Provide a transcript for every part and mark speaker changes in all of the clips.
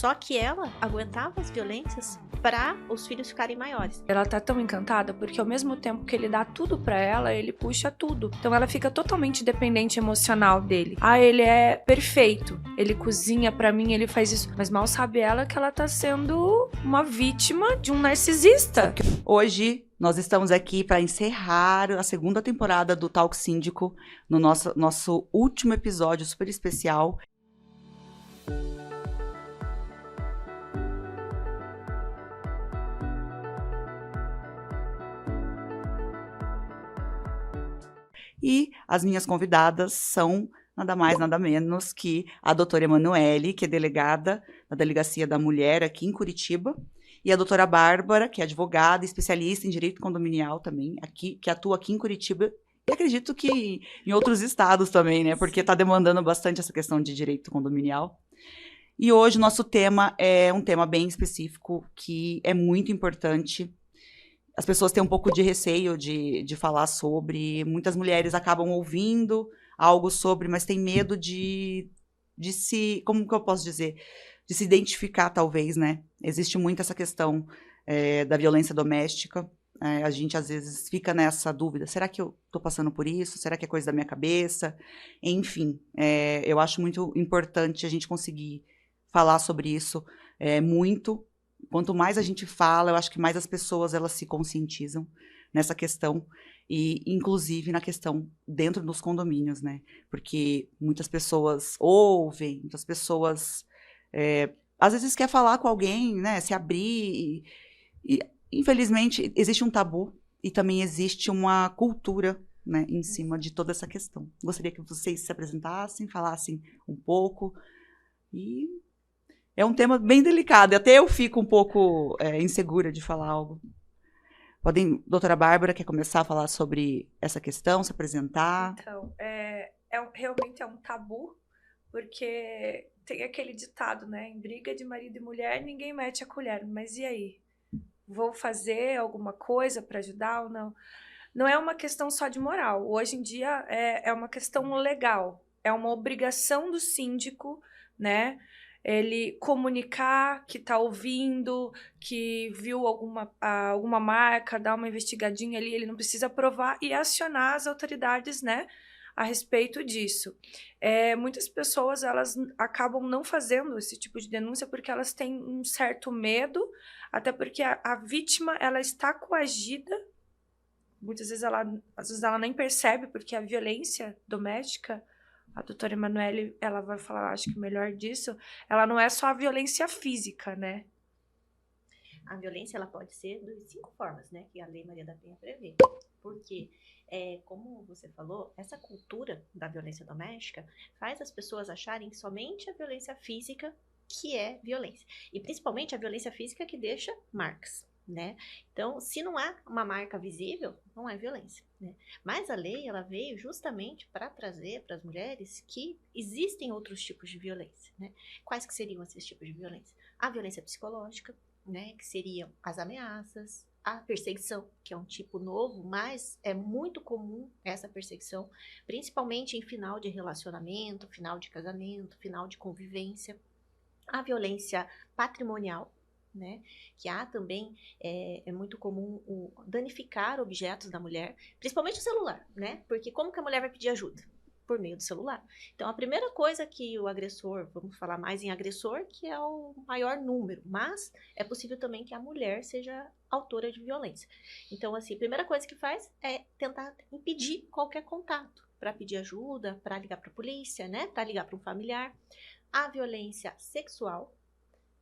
Speaker 1: Só que ela aguentava as violências para os filhos ficarem maiores.
Speaker 2: Ela tá tão encantada porque ao mesmo tempo que ele dá tudo pra ela, ele puxa tudo. Então ela fica totalmente dependente emocional dele. Ah, ele é perfeito. Ele cozinha pra mim, ele faz isso. Mas mal sabe ela que ela tá sendo uma vítima de um narcisista.
Speaker 3: Hoje nós estamos aqui para encerrar a segunda temporada do Talk Síndico, no nosso último episódio super especial. E as minhas convidadas são nada mais, nada menos que a doutora Emanuele, que é delegada da Delegacia da Mulher aqui em Curitiba, e a doutora Bárbara, que é advogada, especialista em direito condominial também, que atua aqui em Curitiba, e acredito que em outros estados também, né? Porque está demandando bastante essa questão de direito condominial. E hoje o nosso tema é um tema bem específico, que é muito importante. As pessoas têm um pouco de receio de falar sobre. Muitas mulheres acabam ouvindo algo sobre, mas têm medo de se... Como que eu posso dizer? De se identificar, talvez, né? Existe muito essa questão da violência doméstica. A gente, às vezes, fica nessa dúvida. Será que eu estou passando por isso? Será que é coisa da minha cabeça? Enfim, eu acho muito importante a gente conseguir falar sobre isso muito. Quanto mais a gente fala, eu acho que mais as pessoas elas se conscientizam nessa questão e, inclusive, na questão dentro dos condomínios, né? Porque muitas pessoas ouvem, muitas pessoas às vezes quer falar com alguém, né? Se abrir e, infelizmente, existe um tabu e também existe uma cultura, né, em cima de toda essa questão. Gostaria que vocês se apresentassem, falassem um pouco e... É um tema bem delicado, até eu fico um pouco insegura de falar algo. Doutora Bárbara, quer começar a falar sobre essa questão, se apresentar?
Speaker 2: Então, realmente é um tabu, porque tem aquele ditado, né? Em briga de marido e mulher, ninguém mete a colher. Mas e aí? Vou fazer alguma coisa para ajudar ou não? Não é uma questão só de moral. Hoje em dia é uma questão legal. É uma obrigação do síndico, né? Ele comunicar que está ouvindo, que viu alguma marca, dar uma investigadinha ali, ele não precisa provar e acionar as autoridades, né, a respeito disso. Muitas pessoas, elas acabam não fazendo esse tipo de denúncia porque elas têm um certo medo, até porque a vítima, ela está coagida. Muitas vezes ela nem percebe, porque a violência doméstica, a doutora Emanuele, ela vai falar, acho que melhor disso, ela não é só a violência física, né?
Speaker 1: A violência, ela pode ser de 5 formas, né? Que a Lei Maria da Penha prevê. Porque, como você falou, essa cultura da violência doméstica faz as pessoas acharem que somente a violência física que é violência. E principalmente a violência física que deixa marcas, né? Então, se não há uma marca visível, não é violência, né? Mas a lei, ela veio justamente para trazer para as mulheres que existem outros tipos de violência, né? Quais que seriam esses tipos de violência? A violência psicológica, né? Que seriam as ameaças, a perseguição, que é um tipo novo, mas é muito comum essa perseguição, principalmente em final de relacionamento, final de casamento, final de convivência. A violência patrimonial, né? Que há também, é muito comum danificar objetos da mulher, principalmente o celular, né? Porque como que a mulher vai pedir ajuda? Por meio do celular. Então, a primeira coisa que o agressor, vamos falar mais em agressor, que é o maior número, mas é possível também que a mulher seja autora de violência. Então, assim, a primeira coisa que faz é tentar impedir qualquer contato, para pedir ajuda, para ligar para a polícia, né? Para ligar para um familiar. A violência sexual,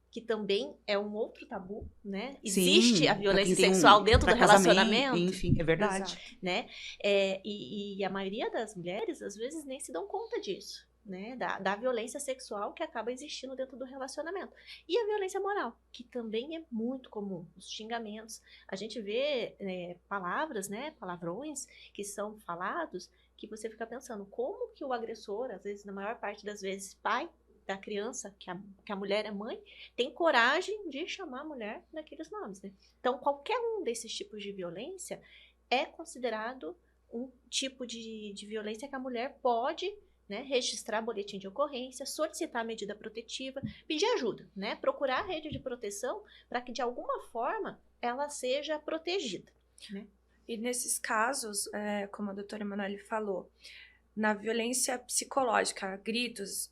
Speaker 1: que também é um outro tabu, né? Existe
Speaker 3: Sim,
Speaker 1: a violência sexual dentro do relacionamento.
Speaker 3: Enfim, é verdade.
Speaker 2: Exato.
Speaker 1: Né? E a maioria das mulheres, às vezes, nem se dão conta disso, né? Da violência sexual que acaba existindo dentro do relacionamento. E a violência moral, que também é muito comum, os xingamentos. A gente vê palavras, né? Palavrões que são falados, que você fica pensando, como que o agressor, às vezes, na maior parte das vezes, pai da criança, que a mulher é mãe, tem coragem de chamar a mulher daqueles nomes, né? Então, qualquer um desses tipos de violência é considerado um tipo de violência que a mulher pode né, registrar boletim de ocorrência, solicitar medida protetiva, pedir ajuda, né, procurar a rede de proteção para que de alguma forma ela seja protegida, né?
Speaker 2: E nesses casos, como a doutora Emanuele falou, na violência psicológica, gritos,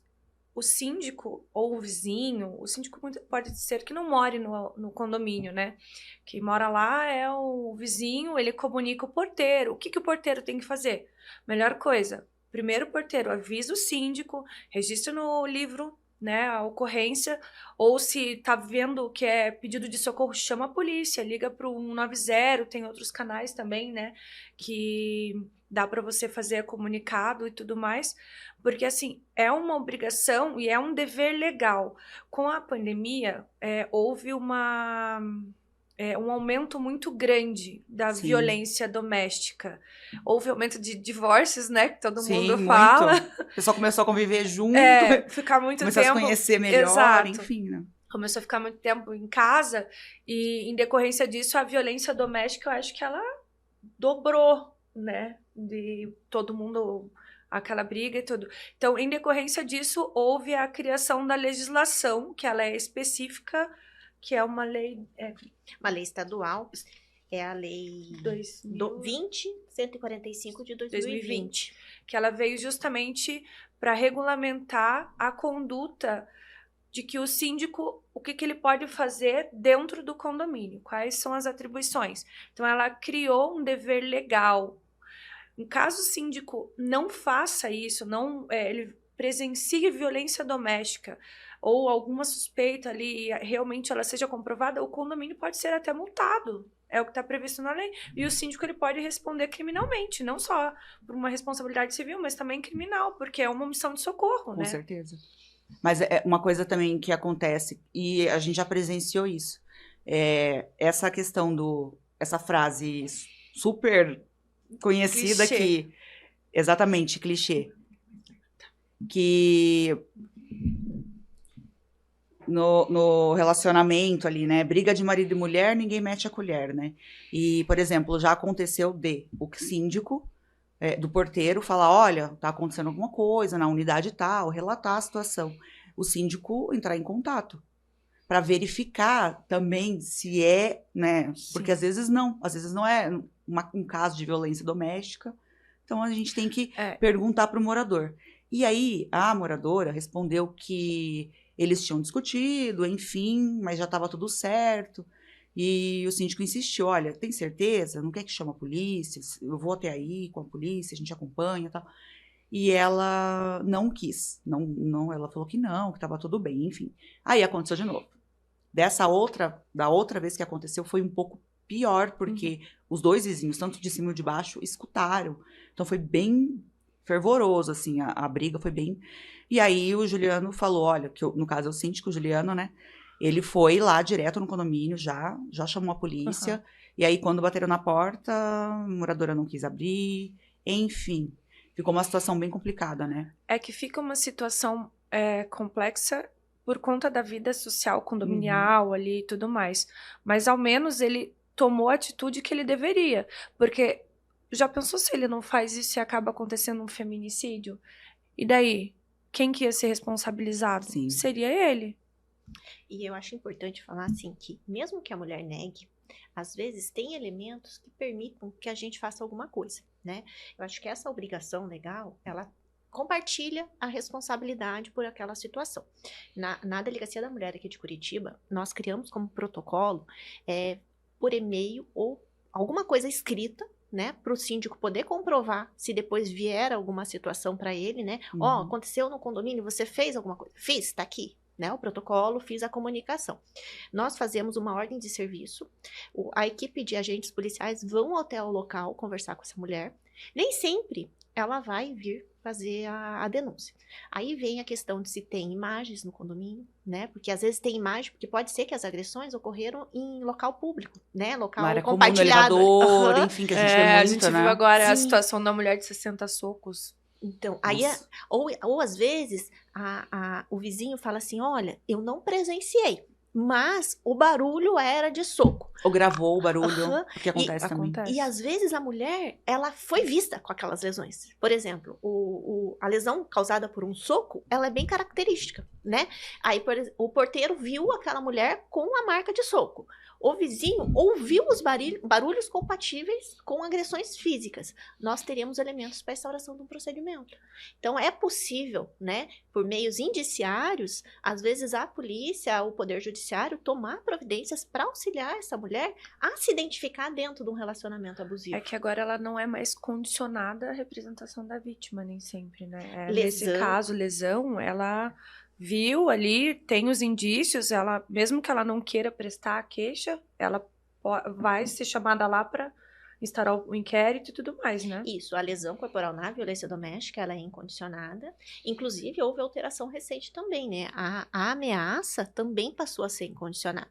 Speaker 2: o síndico ou o vizinho, o síndico pode ser que não more no condomínio, né? Quem mora lá é o vizinho, ele comunica o porteiro. O que o porteiro tem que fazer? Melhor coisa, primeiro o porteiro avisa o síndico, registra no livro, né, a ocorrência, ou se tá vendo que é pedido de socorro, chama a polícia, liga para o 190, tem outros canais também, né, que dá para você fazer comunicado e tudo mais, porque assim, é uma obrigação e é um dever legal. Com a pandemia, houve um aumento muito grande da
Speaker 3: Sim.
Speaker 2: violência doméstica. Houve aumento de divórcios, né, que todo
Speaker 3: Sim,
Speaker 2: mundo
Speaker 3: muito.
Speaker 2: fala.
Speaker 3: O pessoal começou a conviver junto,
Speaker 2: Ficar muito
Speaker 3: começou
Speaker 2: tempo...
Speaker 3: a se conhecer melhor,
Speaker 2: Exato.
Speaker 3: enfim, né?
Speaker 2: Começou a ficar muito tempo em casa e, em decorrência disso, a violência doméstica, eu acho que ela dobrou, né? De todo mundo, aquela briga e tudo. Então, em decorrência disso, houve a criação da legislação, que ela é específica, que é uma lei...
Speaker 1: Uma lei estadual, é a lei 20.145 de 2020.
Speaker 2: Que ela veio justamente para regulamentar a conduta de que o síndico, o que ele pode fazer dentro do condomínio, quais são as atribuições. Então, ela criou um dever legal. Em caso o síndico não faça isso, ele presencie violência doméstica ou alguma suspeita ali, realmente ela seja comprovada, o condomínio pode ser até multado. É o que está previsto na lei. E o síndico ele pode responder criminalmente, não só por uma responsabilidade civil, mas também criminal, porque é uma omissão de socorro, né?
Speaker 3: Com certeza. Mas é uma coisa também que acontece, e a gente já presenciou isso, essa questão essa frase super conhecida
Speaker 2: Clichê.
Speaker 3: exatamente, clichê, que no relacionamento ali, né, briga de marido e mulher, ninguém mete a colher, né, e, por exemplo, já aconteceu o síndico do porteiro falar, olha, tá acontecendo alguma coisa na unidade tal, relatar a situação. O síndico entrar em contato para verificar também se né? Sim. Porque às vezes não é um caso de violência doméstica. Então a gente tem que perguntar para o morador. E aí a moradora respondeu que eles tinham discutido, enfim, mas já estava tudo certo. E o síndico insistiu, olha, tem certeza? Não quer que chame a polícia? Eu vou até aí com a polícia, a gente acompanha e tal. E ela não quis. Não, ela falou que não, que estava tudo bem, enfim. Aí aconteceu de novo. Da outra vez que aconteceu, foi um pouco pior, porque os dois vizinhos, tanto de cima e de baixo, escutaram. Então foi bem fervoroso, assim, a briga foi bem... E aí o Juliano falou, olha, no caso é o síndico, o Juliano, né? Ele foi lá direto no condomínio, já chamou a polícia. E aí, quando bateram na porta, a moradora não quis abrir. Enfim, ficou uma situação bem complicada, né?
Speaker 2: É que fica uma situação complexa por conta da vida social condominial ali e tudo mais. Mas, ao menos, ele tomou a atitude que ele deveria. Porque, já pensou se ele não faz isso e acaba acontecendo um feminicídio? E daí? Quem que ia ser responsabilizado?
Speaker 3: Sim.
Speaker 2: Seria ele.
Speaker 1: E eu acho importante falar assim que, mesmo que a mulher negue, às vezes tem elementos que permitam que a gente faça alguma coisa, né? Eu acho que essa obrigação legal, ela compartilha a responsabilidade por aquela situação. Na Delegacia da Mulher aqui de Curitiba, nós criamos como protocolo por e-mail ou alguma coisa escrita, né, para o síndico poder comprovar se depois vier alguma situação para ele, né? Aconteceu no condomínio, você fez alguma coisa? Fiz, tá aqui. Né, o protocolo, fiz a comunicação. Nós fazemos uma ordem de serviço, a equipe de agentes policiais vão até o local conversar com essa mulher. Nem sempre ela vai vir fazer a denúncia. Aí vem a questão de se tem imagens no condomínio, né? Porque às vezes tem imagem, porque pode ser que as agressões ocorreram em local público, né? Local compartilhado.
Speaker 3: Comum, no elevador, enfim, que a gente vê muito,
Speaker 2: a gente viu agora a
Speaker 1: Sim.
Speaker 2: situação da mulher de 60 socos.
Speaker 1: Então, aí, ou às vezes, o vizinho fala assim, olha, eu não presenciei, mas o barulho era de soco.
Speaker 3: Ou gravou o barulho,
Speaker 1: Aham.
Speaker 3: porque acontece também.
Speaker 1: E às vezes a mulher, ela foi vista com aquelas lesões. Por exemplo, a lesão causada por um soco, ela é bem característica, né? Aí o porteiro viu aquela mulher com a marca de soco. O vizinho ouviu os barulhos compatíveis com agressões físicas. Nós teríamos elementos para a instauração de um procedimento. Então, é possível, né, por meios indiciários, às vezes a polícia, o Poder Judiciário, tomar providências para auxiliar essa mulher a se identificar dentro de um relacionamento abusivo.
Speaker 2: É que agora ela não é mais condicionada à representação da vítima, nem sempre, né?
Speaker 1: Lesão.
Speaker 2: Nesse caso, lesão, ela viu ali, tem os indícios, ela, mesmo que ela não queira prestar a queixa, ela vai ser chamada lá para instaurar o inquérito e tudo mais, né?
Speaker 1: Isso, a lesão corporal na violência doméstica, ela é incondicionada. Inclusive, houve alteração recente também, né? A ameaça também passou a ser incondicionada.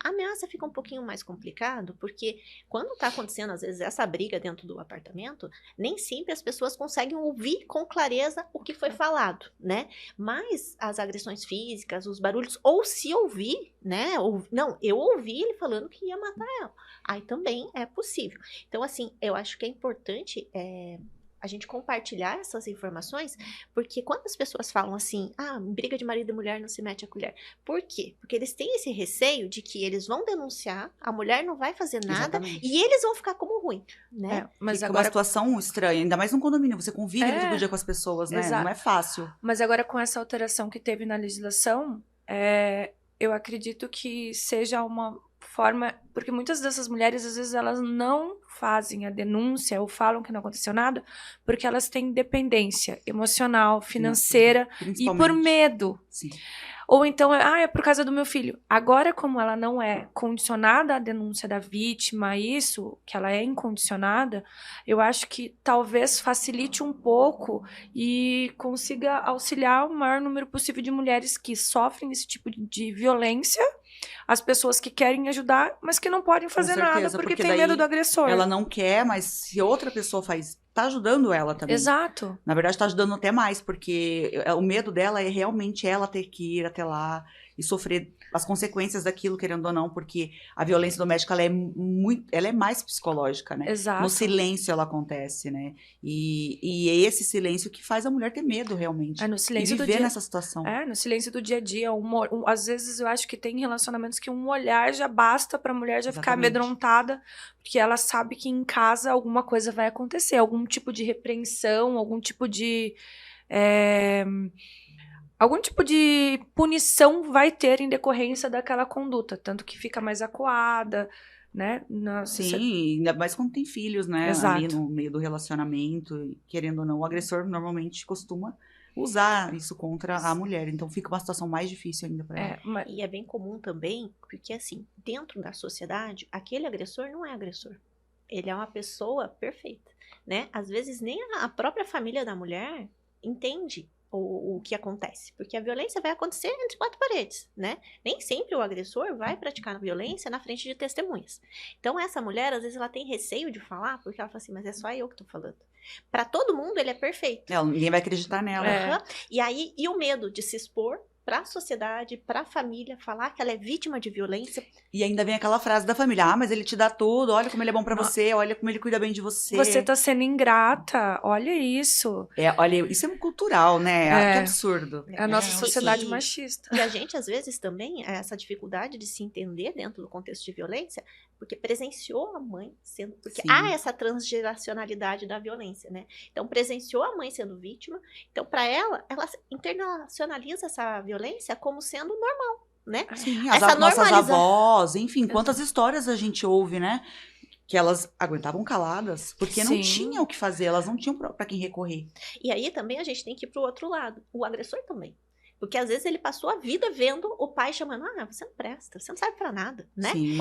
Speaker 1: A ameaça fica um pouquinho mais complicado, porque quando está acontecendo, às vezes, essa briga dentro do apartamento, nem sempre as pessoas conseguem ouvir com clareza o que foi falado, né? Mas as agressões físicas, os barulhos, ou se ouvir, né? Não, eu ouvi ele falando que ia matar ela. Aí também é possível. Então, assim, eu acho que é importante a gente compartilhar essas informações, porque quando as pessoas falam assim, briga de marido e mulher não se mete a colher. Por quê? Porque eles têm esse receio de que eles vão denunciar, a mulher não vai fazer nada,
Speaker 3: Exatamente.
Speaker 1: e eles vão ficar como ruim, né?
Speaker 2: Mas
Speaker 3: Fica
Speaker 2: agora
Speaker 3: uma situação estranha, ainda mais num condomínio, você convive todo dia com as pessoas, né?
Speaker 2: Exato.
Speaker 3: Não é fácil.
Speaker 2: Mas agora com essa alteração que teve na legislação, eu acredito que seja uma forma, porque muitas dessas mulheres, às vezes, elas não fazem a denúncia ou falam que não aconteceu nada, porque elas têm dependência emocional, financeira e por medo.
Speaker 3: Sim.
Speaker 2: Ou então, é por causa do meu filho. Agora, como ela não é condicionada à denúncia da vítima, isso, que ela é incondicionada, eu acho que talvez facilite um pouco e consiga auxiliar o maior número possível de mulheres que sofrem esse tipo de violência, as pessoas que querem ajudar, mas que não podem fazer nada porque tem medo do agressor.
Speaker 3: Ela não quer, mas se outra pessoa faz, tá ajudando ela também.
Speaker 2: Exato.
Speaker 3: Na verdade, tá ajudando até mais, porque o medo dela é realmente ela ter que ir até lá e sofrer as consequências daquilo, querendo ou não, porque a violência doméstica, ela é mais psicológica, né?
Speaker 2: Exato.
Speaker 3: No silêncio ela acontece, né? E é esse silêncio que faz a mulher ter medo, realmente.
Speaker 2: No silêncio
Speaker 3: e viver
Speaker 2: do dia...
Speaker 3: nessa situação.
Speaker 2: No silêncio do dia a dia. Às vezes eu acho que tem relacionamentos que um olhar já basta pra mulher já ficar amedrontada, porque ela sabe que em casa alguma coisa vai acontecer, algum tipo de repreensão, algum tipo de punição vai ter em decorrência daquela conduta, tanto que fica mais acuada, né?
Speaker 3: Sim, ainda mais quando tem filhos, né?
Speaker 2: Exato.
Speaker 3: Ali no meio do relacionamento, querendo ou não, o agressor normalmente costuma usar isso contra a mulher, então fica uma situação mais difícil ainda para ela.
Speaker 1: E é bem comum também, porque assim, dentro da sociedade, aquele agressor não é agressor. Ele é uma pessoa perfeita, né? Às vezes nem a própria família da mulher entende o que acontece, porque a violência vai acontecer entre quatro paredes, né? Nem sempre o agressor vai praticar a violência na frente de testemunhas. Então essa mulher, às vezes, ela tem receio de falar, porque ela fala assim, mas é só eu que tô falando. Para todo mundo ele é perfeito.
Speaker 3: Ninguém vai acreditar nela.
Speaker 1: E aí, o medo de se expor para a sociedade, para a família, falar que ela é vítima de violência.
Speaker 3: E ainda vem aquela frase da família, mas ele te dá tudo, olha como ele é bom para você, olha como ele cuida bem de você.
Speaker 2: Você tá sendo ingrata, olha isso.
Speaker 3: Olha, isso é cultural, né? Que absurdo.
Speaker 2: É a nossa sociedade machista.
Speaker 1: E a gente, às vezes, também, essa dificuldade de se entender dentro do contexto de violência, porque presenciou a mãe sendo... Porque há essa transgeracionalidade da violência, né? Então, presenciou a mãe sendo vítima. Então, para ela internacionaliza essa violência como sendo normal, né?
Speaker 3: Sim, nossas avós, enfim, quantas histórias a gente ouve, né? Que elas aguentavam caladas, porque não tinham o que fazer, elas não tinham para quem recorrer.
Speaker 1: E aí também a gente tem que ir pro outro lado, o agressor também. Porque às vezes ele passou a vida vendo o pai chamando, você não presta, você não serve pra nada, né?
Speaker 3: Sim,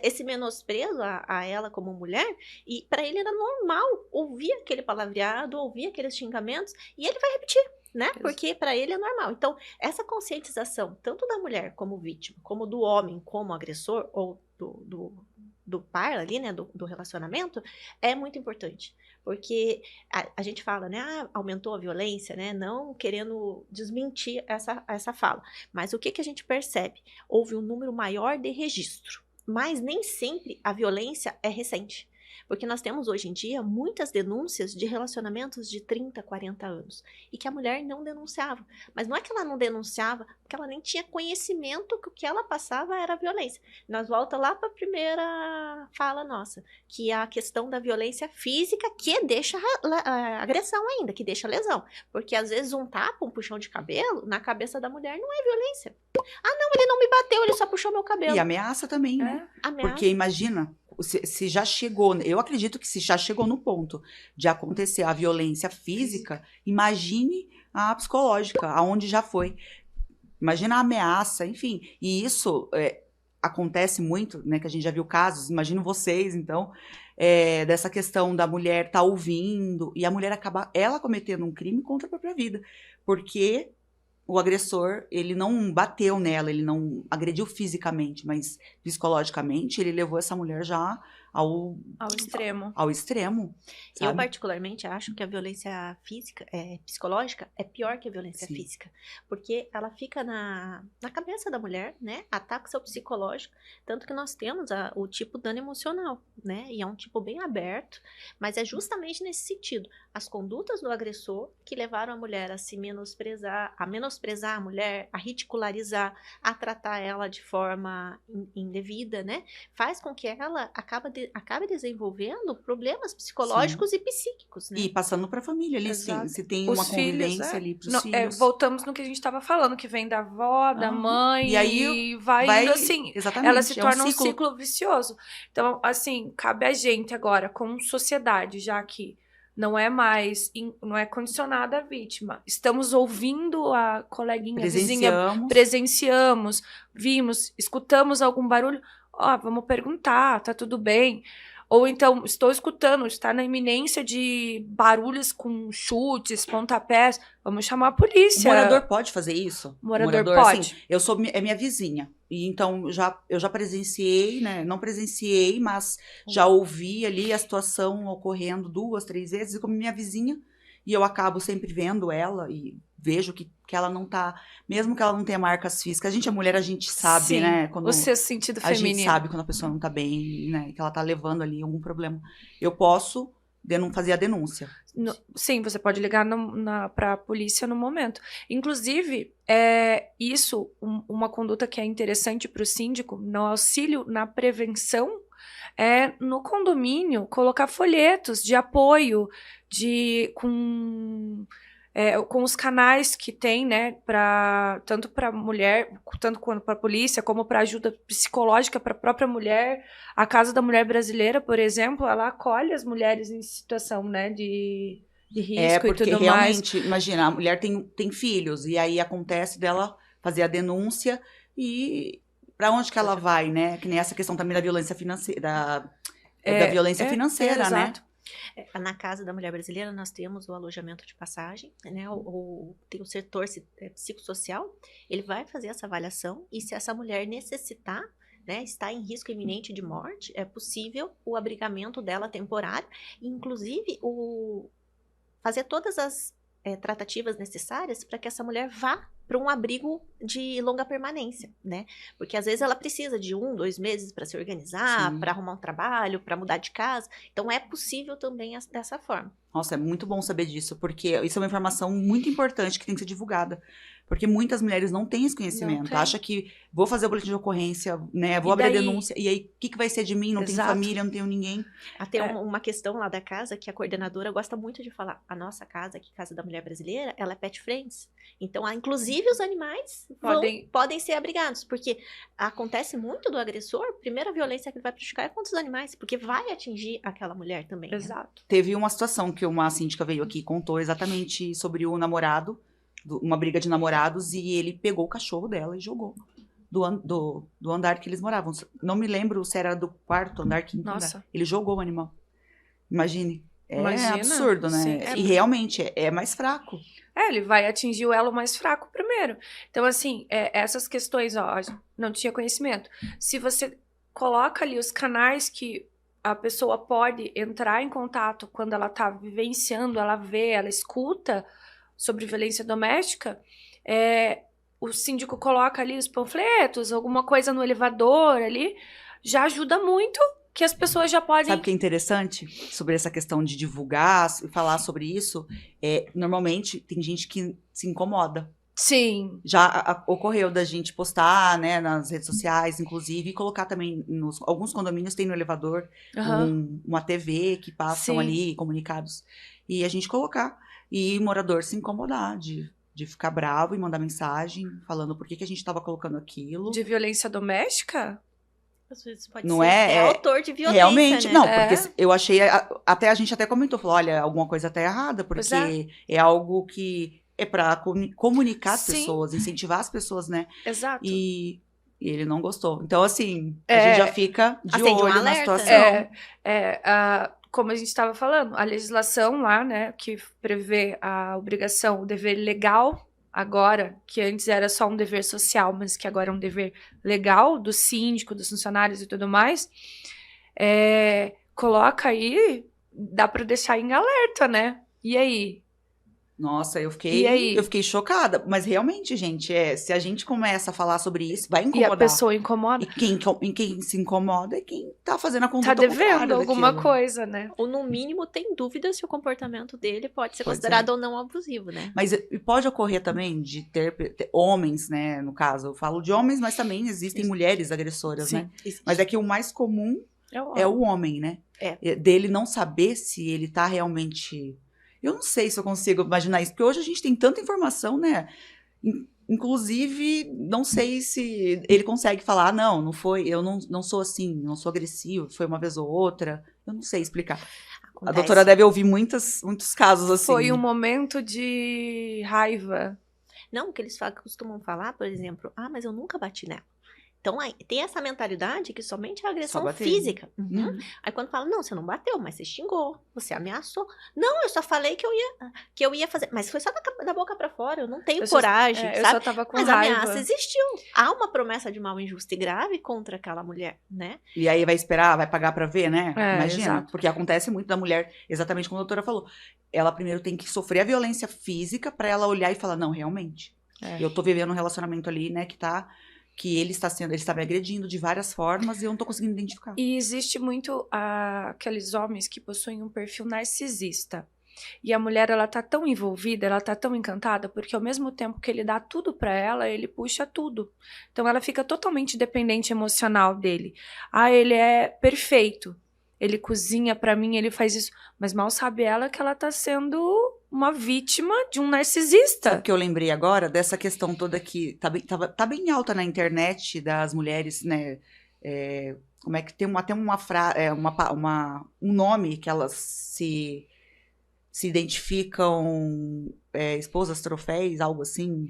Speaker 1: esse menosprezo a ela como mulher, e pra ele era normal ouvir aquele palavreado, ouvir aqueles xingamentos, e ele vai repetir, né? Porque pra ele é normal. Então, essa conscientização, tanto da mulher como vítima, como do homem como agressor, ou do par ali, né, do relacionamento, é muito importante. Porque a gente fala, né, aumentou a violência, né, não querendo desmentir essa fala. Mas o que a gente percebe? Houve um número maior de registro. Mas nem sempre a violência é recente. Porque nós temos hoje em dia muitas denúncias de relacionamentos de 30, 40 anos. E que a mulher não denunciava. Mas não é que ela não denunciava, porque ela nem tinha conhecimento que o que ela passava era violência. Nós voltamos lá para a primeira fala nossa, que é a questão da violência física que deixa agressão ainda, que deixa lesão. Porque às vezes um tapa, um puxão de cabelo, na cabeça da mulher não é violência. Ah, não, ele não me bateu, ele só puxou meu cabelo.
Speaker 3: E ameaça também, né?
Speaker 1: Ameaça.
Speaker 3: Porque imagina, se já chegou, eu acredito que se já chegou no ponto de acontecer a violência física, imagine a psicológica, aonde já foi. Imagina a ameaça, enfim. E isso acontece muito, né? Que a gente já viu casos, imagino vocês, então, dessa questão da mulher estar ouvindo e a mulher acaba, ela cometendo um crime contra a própria vida. Porque o agressor, ele não bateu nela, ele não agrediu fisicamente, mas psicologicamente, ele levou essa mulher já ao
Speaker 2: extremo.
Speaker 3: Ao extremo, sabe?
Speaker 1: Eu, particularmente, acho que a violência física, psicológica, é pior que a violência física. Porque ela fica na cabeça da mulher, né? Ataca o seu psicológico. Tanto que nós temos o tipo dano emocional, né? E é um tipo bem aberto. Mas é justamente nesse sentido. As condutas do agressor que levaram a mulher a se menosprezar a mulher, a ridicularizar, a tratar ela de forma indevida, né? Faz com que ela acabe desenvolvendo problemas psicológicos e psíquicos, né?
Speaker 3: E passando para a família ali, sim. Se tem uma convivência ali para os filhos.
Speaker 2: Voltamos no que a gente estava falando, que vem da avó, da mãe,
Speaker 3: e aí
Speaker 2: vai indo assim.
Speaker 3: Exatamente,
Speaker 2: ela se torna um ciclo vicioso. Então, assim, cabe a gente agora, como sociedade, já que não é mais, não é condicionada a vítima. Estamos ouvindo a coleguinha, a vizinha, presenciamos, vimos, escutamos algum barulho. Vamos perguntar, tá tudo bem? Ou então, estou escutando, está na iminência de barulhos com chutes, pontapés, vamos chamar a polícia.
Speaker 3: O morador pode fazer isso?
Speaker 2: O morador pode.
Speaker 3: Assim, é minha vizinha. E então, eu já presenciei, né? Não presenciei, mas já ouvi ali a situação ocorrendo 2, 3 vezes. E como minha vizinha, e eu acabo sempre vendo ela e vejo que ela não tá... Mesmo que ela não tenha marcas físicas, a gente é mulher, a gente sabe,
Speaker 2: sim,
Speaker 3: né? Quando
Speaker 2: o seu sentido feminino.
Speaker 3: A gente sabe quando a pessoa não tá bem, né? Que ela tá levando ali algum problema. Eu posso fazer a denúncia.
Speaker 2: Sim, você pode ligar para a polícia no momento. Inclusive, isso, uma conduta que é interessante para o síndico, no auxílio, na prevenção, no condomínio, colocar folhetos de apoio, com os canais que tem, né, tanto para mulher, tanto quanto para a polícia, como para ajuda psicológica para a própria mulher. A Casa da Mulher Brasileira, por exemplo, ela acolhe as mulheres em situação, né, de risco e tudo mais.
Speaker 3: Porque realmente, imagina, a mulher tem filhos, e aí acontece dela fazer a denúncia e para onde que ela vai, né? Que nem essa questão também da violência financeira, da violência financeira, né?
Speaker 2: Exato.
Speaker 1: Na Casa da Mulher Brasileira, nós temos o alojamento de passagem, né? Tem o setor psicossocial, ele vai fazer essa avaliação e se essa mulher necessitar, né, está em risco iminente de morte, é possível o abrigamento dela temporário, inclusive fazer todas as tratativas necessárias para que essa mulher vá para um abrigo de longa permanência, né? Porque às vezes ela precisa de 1, 2 meses para se organizar, para arrumar um trabalho, para mudar de casa. Então é possível também dessa forma.
Speaker 3: Nossa, é muito bom saber disso, porque isso é uma informação muito importante que tem que ser divulgada. Porque muitas mulheres não têm esse conhecimento. Acha que vou fazer o boletim de ocorrência, né? Vou abrir a denúncia. E aí, o que vai ser de mim? Não tenho família, não tenho ninguém.
Speaker 1: Tem uma questão lá da casa que a coordenadora gosta muito de falar. A nossa casa, aqui, Casa da Mulher Brasileira, ela é pet friends. Então, inclusive, os animais podem ser abrigados. Porque acontece muito do agressor, a primeira violência que ele vai praticar é contra os animais. Porque vai atingir aquela mulher também.
Speaker 2: Exato.
Speaker 1: Né?
Speaker 3: Teve uma situação que uma síndica veio aqui e contou exatamente sobre o namorado, uma briga de namorados, e ele pegou o cachorro dela e jogou do andar que eles moravam. Não me lembro se era do 4º andar, 5º andar. Ele jogou o animal. Imagine. Imagina, absurdo, né? Sim, e realmente é mais fraco.
Speaker 2: Ele vai atingir o elo mais fraco primeiro. Então, assim, essas questões, não tinha conhecimento. Se você coloca ali os canais que a pessoa pode entrar em contato quando ela tá vivenciando, ela vê, ela escuta sobre violência doméstica, o síndico coloca ali os panfletos, alguma coisa no elevador ali, já ajuda muito, que as pessoas já podem...
Speaker 3: Sabe o que é interessante sobre essa questão de divulgar e falar sobre isso? Normalmente tem gente que se incomoda.
Speaker 2: Sim.
Speaker 3: Já ocorreu da gente postar, né, nas redes sociais, inclusive, e colocar também alguns condomínios tem no elevador uma TV que passam ali comunicados. E a gente colocar. E morador se incomodar de ficar bravo e mandar mensagem falando por que a gente estava colocando aquilo.
Speaker 2: De violência doméstica?
Speaker 1: Às vezes pode
Speaker 3: não
Speaker 1: ser
Speaker 3: é
Speaker 1: autor de violência,
Speaker 3: realmente,
Speaker 1: né?
Speaker 3: não, porque eu achei, até a gente até comentou, falou, olha, alguma coisa tá errada, porque é algo que é para comunicar as pessoas, incentivar as pessoas, né?
Speaker 2: Exato.
Speaker 3: E ele não gostou. Então, assim, a gente já fica de olho na situação.
Speaker 2: Como a gente estava falando, a legislação lá, né, que prevê a obrigação, o dever legal, agora, que antes era só um dever social, mas que agora é um dever legal do síndico, dos funcionários e tudo mais, coloca aí, dá para deixar em alerta, né? E aí?
Speaker 3: Nossa, eu fiquei chocada. Mas realmente, gente, se a gente começa a falar sobre isso, vai incomodar.
Speaker 2: E a pessoa incomoda.
Speaker 3: E quem se incomoda é quem tá fazendo a conduta
Speaker 2: tá devendo alguma
Speaker 3: daquilo.
Speaker 2: coisa, né?
Speaker 1: Ou no mínimo tem dúvida se o comportamento dele pode ser considerado ou não abusivo, né?
Speaker 3: Mas pode ocorrer também de ter homens, né? No caso, eu falo de homens, mas também existem mulheres agressoras, né? Existe. Mas é que o mais comum é o homem, né? Dele não saber se ele tá realmente... Eu não sei se eu consigo imaginar isso, porque hoje a gente tem tanta informação, né? Inclusive, não sei se ele consegue falar, não foi, eu não sou assim, não sou agressivo, foi uma vez ou outra. Eu não sei explicar. Acontece. A doutora deve ouvir muitos casos assim.
Speaker 2: Foi um momento de raiva.
Speaker 1: Não, que eles costumam falar, por exemplo, mas eu nunca bati nela. Então, tem essa mentalidade que somente a agressão física. Aí quando fala, não, você não bateu, mas você xingou, você ameaçou. Não, eu só falei que eu ia fazer. Mas foi só da boca pra fora, eu não tenho coragem, sabe?
Speaker 2: Eu só tava com
Speaker 1: mas
Speaker 2: raiva.
Speaker 1: A ameaça existiu. Há uma promessa de mal injusta e grave contra aquela mulher, né?
Speaker 3: E aí vai esperar, vai pagar pra ver, né? Imagina.
Speaker 2: Exato.
Speaker 3: Porque acontece muito da mulher, exatamente como a doutora falou. Ela primeiro tem que sofrer a violência física pra ela olhar e falar, não, realmente. Eu tô vivendo um relacionamento ali, né, que ele está me agredindo de várias formas e eu não tô conseguindo identificar.
Speaker 2: E existe muito aqueles homens que possuem um perfil narcisista. E a mulher, ela tá tão envolvida, ela tá tão encantada, porque ao mesmo tempo que ele dá tudo pra ela, ele puxa tudo. Então ela fica totalmente dependente emocional dele. Ele é perfeito. Ele cozinha pra mim, ele faz isso. Mas mal sabe ela que ela tá sendo uma vítima de um narcisista.
Speaker 3: Sabe o que eu lembrei agora? Dessa questão toda que tá bem alta na internet das mulheres, né? Como é que tem até um nome que elas se identificam, esposas troféus, algo assim.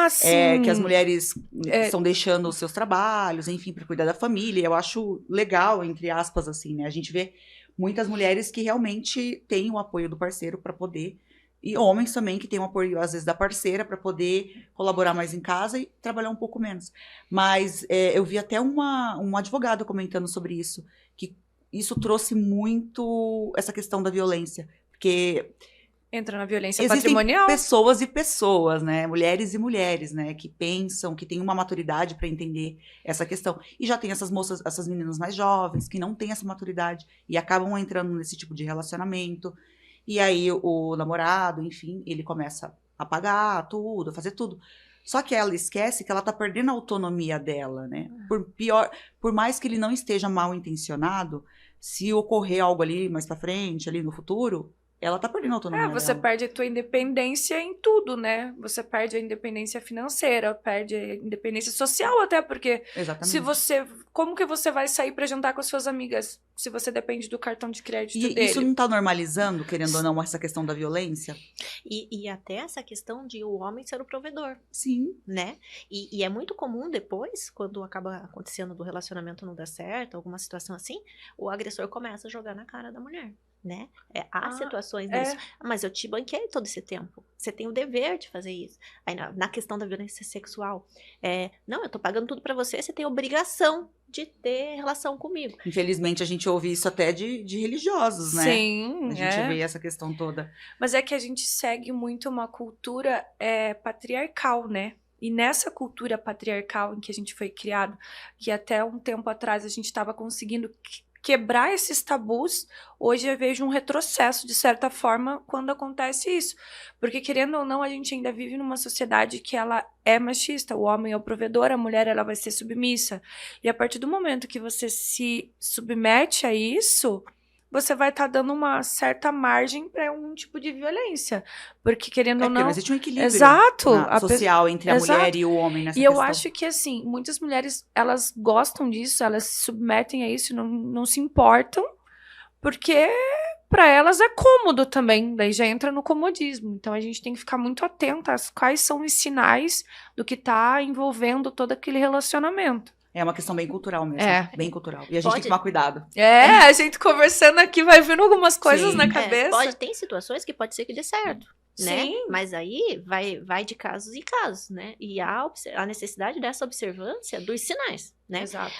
Speaker 2: Sim.
Speaker 3: Que as mulheres estão deixando os seus trabalhos, enfim, para cuidar da família. Eu acho legal, entre aspas, assim, né? A gente vê muitas mulheres que realmente têm o apoio do parceiro para poder... E homens também que têm o apoio, às vezes, da parceira para poder colaborar mais em casa e trabalhar um pouco menos. Mas eu vi até um advogado comentando sobre isso, que isso trouxe muito essa questão da violência. Porque
Speaker 2: entra na violência
Speaker 3: existem
Speaker 2: patrimonial.
Speaker 3: Pessoas e pessoas, né? Mulheres e mulheres, né? Que pensam, que têm uma maturidade para entender essa questão. E já tem essas moças, essas meninas mais jovens, que não têm essa maturidade e acabam entrando nesse tipo de relacionamento. E aí o namorado, enfim, ele começa a pagar tudo, a fazer tudo. Só que ela esquece que ela tá perdendo a autonomia dela, né? Por mais que ele não esteja mal intencionado, se ocorrer algo ali mais pra frente, ali no futuro, ela tá perdendo a autonomia
Speaker 2: você
Speaker 3: dela.
Speaker 2: perde a tua independência em tudo, né? Você perde a independência financeira, perde a independência social até, porque como que você vai sair pra jantar com as suas amigas se você depende do cartão de crédito dele?
Speaker 3: Isso não tá normalizando, querendo ou não, essa questão da violência?
Speaker 1: E até essa questão de o homem ser o provedor.
Speaker 3: Sim.
Speaker 1: Né? E é muito comum depois, quando acaba acontecendo do relacionamento não dar certo, alguma situação assim, o agressor começa a jogar na cara da mulher. né? Há situações
Speaker 2: é.
Speaker 1: nisso. Mas eu te banquei todo esse tempo. Você tem o dever de fazer isso. Aí na questão da violência sexual, não, eu tô pagando tudo pra você, você tem obrigação de ter relação comigo.
Speaker 3: Infelizmente, a gente ouve isso até de religiosos, né?
Speaker 2: Sim,
Speaker 3: A gente vê essa questão toda.
Speaker 2: Mas é que a gente segue muito uma cultura patriarcal, né? E nessa cultura patriarcal em que a gente foi criado, que até um tempo atrás a gente estava conseguindo quebrar esses tabus, hoje eu vejo um retrocesso, de certa forma, quando acontece isso. Porque, querendo ou não, a gente ainda vive numa sociedade que ela é machista. O homem é o provedor, a mulher ela vai ser submissa. E a partir do momento que você se submete a isso, você vai estar dando uma certa margem para algum tipo de violência. Porque, querendo ou não...
Speaker 3: não existe um equilíbrio
Speaker 2: Exato,
Speaker 3: social entre a mulher e o homem nessa questão.
Speaker 2: E eu acho que, assim, muitas mulheres, elas gostam disso, elas se submetem a isso, não se importam, porque para elas é cômodo também, daí já entra no comodismo. Então, a gente tem que ficar muito atenta a quais são os sinais do que está envolvendo todo aquele relacionamento.
Speaker 3: É uma questão bem cultural mesmo. Bem cultural. E a gente tem que tomar cuidado.
Speaker 2: A gente conversando aqui vai vindo algumas coisas na cabeça.
Speaker 1: Tem situações que pode ser que dê certo, né?
Speaker 2: Sim.
Speaker 1: Mas aí vai de casos em casos, né? E há a necessidade dessa observância dos sinais, né?
Speaker 2: Exato.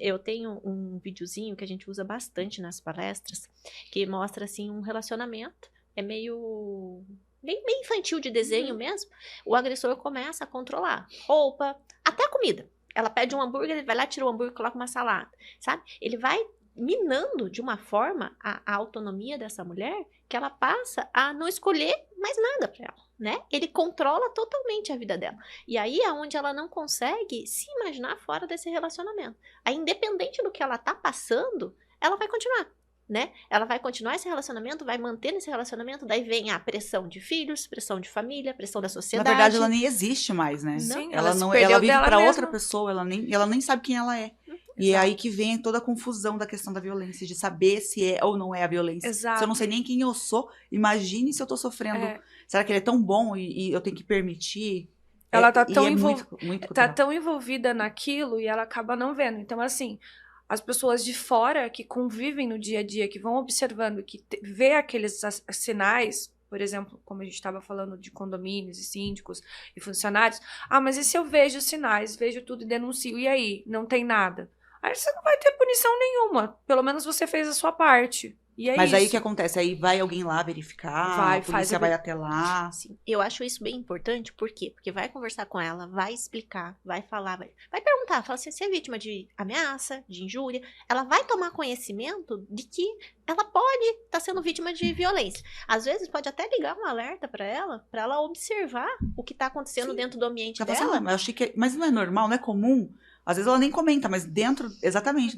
Speaker 1: Eu tenho um videozinho que a gente usa bastante nas palestras, que mostra, assim, um relacionamento. É meio infantil de desenho mesmo. O agressor começa a controlar roupa, até a comida. Ela pede um hambúrguer, ele vai lá, tira o hambúrguer e coloca uma salada, sabe? Ele vai minando de uma forma a autonomia dessa mulher que ela passa a não escolher mais nada para ela, né? Ele controla totalmente a vida dela. E aí é onde ela não consegue se imaginar fora desse relacionamento. Aí, independente do que ela tá passando, ela vai continuar. Né? Ela vai continuar esse relacionamento, vai manter nesse relacionamento, daí vem a pressão de filhos, pressão de família, pressão da sociedade.
Speaker 3: Na verdade, ela nem existe mais, né?
Speaker 2: Sim,
Speaker 3: ela vive para outra pessoa, ela nem sabe quem ela é. E é aí que vem toda a confusão da questão da violência, de saber se é ou não é a violência.
Speaker 2: Exato.
Speaker 3: Se eu não sei nem quem eu sou, imagine se eu tô sofrendo. Será que ele é tão bom e eu tenho que permitir?
Speaker 2: Ela tá tão envolvida naquilo e ela acaba não vendo. Então, assim, as pessoas de fora que convivem no dia a dia, que vão observando, que vê aqueles sinais, por exemplo, como a gente estava falando de condomínios e síndicos e funcionários, mas e se eu vejo sinais, vejo tudo e denuncio, e aí? Não tem nada. Aí você não vai ter punição nenhuma, pelo menos você fez a sua parte. E
Speaker 3: Mas aí o que acontece? Aí vai alguém lá verificar, a polícia vai até lá.
Speaker 1: Sim. Eu acho isso bem importante, por quê? Porque vai conversar com ela, vai explicar, vai falar, vai perguntar, fala assim, se é vítima de ameaça, de injúria, ela vai tomar conhecimento de que ela pode estar sendo vítima de violência. Às vezes pode até ligar um alerta para ela observar o que está acontecendo dentro do ambiente dela.
Speaker 3: Mas eu achei mas não é normal, não é comum? Às vezes ela nem comenta, mas dentro, exatamente,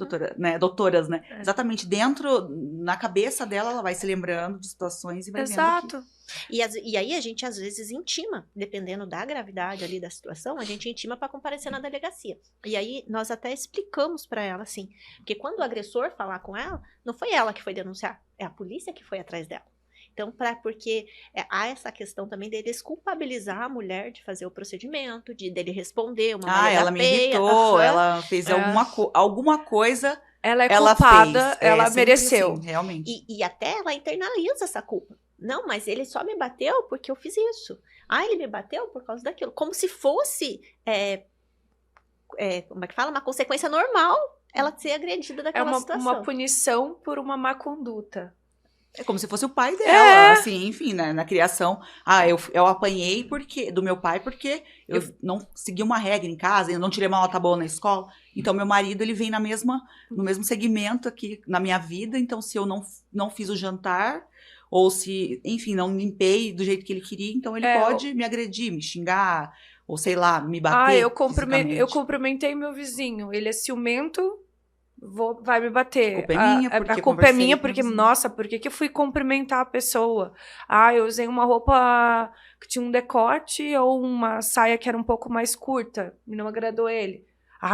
Speaker 3: doutoras, né? Exatamente, dentro, na cabeça dela, ela vai se lembrando de situações e vai vendo que...
Speaker 1: E aí a gente, às vezes, intima, dependendo da gravidade ali da situação, a gente intima para comparecer na delegacia. E aí nós até explicamos para ela, assim, porque quando o agressor falar com ela, não foi ela que foi denunciar, é a polícia que foi atrás dela. Então, porque há essa questão também dele desculpabilizar a mulher de fazer o procedimento, dele responder uma Maria
Speaker 3: ela
Speaker 1: da
Speaker 3: me
Speaker 1: Penha,
Speaker 3: irritou, ela fez alguma coisa.
Speaker 2: Ela é culpada, ela mereceu.
Speaker 3: Assim, realmente.
Speaker 1: E até ela internaliza essa culpa. Não, mas ele só me bateu porque eu fiz isso. Ele me bateu por causa daquilo. Como se fosse, como é que fala? Uma consequência normal ela ser agredida daquela situação.
Speaker 2: É uma punição por uma má conduta.
Speaker 3: É como se fosse o pai dela, assim, enfim, né, na criação. Eu apanhei do meu pai porque eu não segui uma regra em casa, eu não tirei uma nota boa na escola. Então, meu marido, ele vem no mesmo segmento aqui na minha vida. Então, se eu não fiz o jantar, ou se, enfim, não limpei do jeito que ele queria, então ele pode me agredir, me xingar, ou sei lá, me bater.
Speaker 2: Eu cumprimentei meu vizinho, ele é ciumento, vai me bater. A culpa é minha porque nossa, por que eu fui cumprimentar a pessoa? Eu usei uma roupa que tinha um decote ou uma saia que era um pouco mais curta e não agradou ele.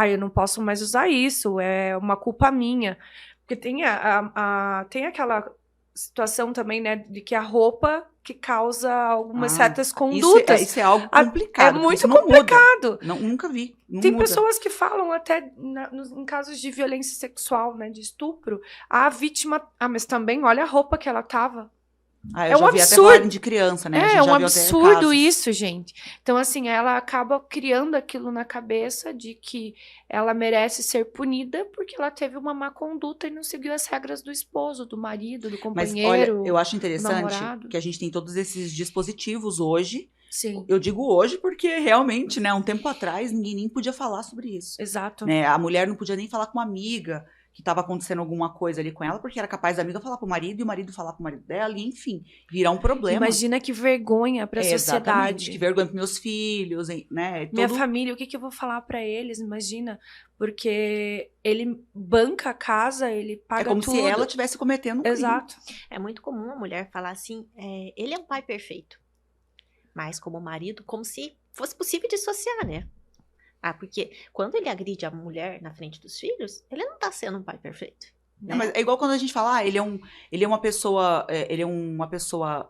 Speaker 2: Eu não posso mais usar isso, é uma culpa minha. Porque tem aquela situação também, né, de que a roupa que causa algumas
Speaker 3: Ah,
Speaker 2: certas condutas.
Speaker 3: Isso é algo
Speaker 2: É
Speaker 3: complicado. porque
Speaker 2: muito
Speaker 3: isso não
Speaker 2: complicado.
Speaker 3: muda. Nunca vi. Não
Speaker 2: Tem
Speaker 3: muda.
Speaker 2: pessoas que falam até, em casos de violência sexual, né, de estupro, a vítima... Ah, mas também olha a roupa que ela tava.
Speaker 3: Ah,
Speaker 2: É
Speaker 3: eu
Speaker 2: um
Speaker 3: já vi até
Speaker 2: absurdo.
Speaker 3: falarem de criança, né? A gente
Speaker 2: É um
Speaker 3: já viu até
Speaker 2: absurdo
Speaker 3: casos.
Speaker 2: isso, gente. Então, assim, ela acaba criando aquilo na cabeça de que ela merece ser punida porque ela teve uma má conduta e não seguiu as regras do esposo, do marido, do
Speaker 3: Mas, olha,
Speaker 2: companheiro,
Speaker 3: eu acho
Speaker 2: do
Speaker 3: interessante
Speaker 2: namorado.
Speaker 3: que a gente tem todos esses dispositivos hoje.
Speaker 2: Sim,
Speaker 3: Eu digo hoje porque realmente, né, um tempo atrás, ninguém nem podia falar sobre isso.
Speaker 2: exato.
Speaker 3: Né? A mulher não podia nem falar com uma amiga que estava acontecendo alguma coisa ali com ela, porque era capaz da amiga falar pro marido e o marido falar pro marido dela, e enfim, virar um problema.
Speaker 2: Imagina que vergonha pra
Speaker 3: Exatamente,
Speaker 2: sociedade.
Speaker 3: que vergonha pros meus filhos, né?
Speaker 2: Minha família, o que que eu vou falar pra eles? Imagina, porque ele banca a casa, ele paga
Speaker 3: É como
Speaker 2: tudo.
Speaker 3: se ela estivesse cometendo um crime.
Speaker 2: Exato.
Speaker 1: É muito comum a mulher falar assim, ele é um pai perfeito. Mas como marido, como se fosse possível dissociar, né? Ah, porque quando ele agride a mulher na frente dos filhos, ele não tá sendo um pai perfeito. Né?
Speaker 3: Não, mas é igual quando a gente fala, ele é uma pessoa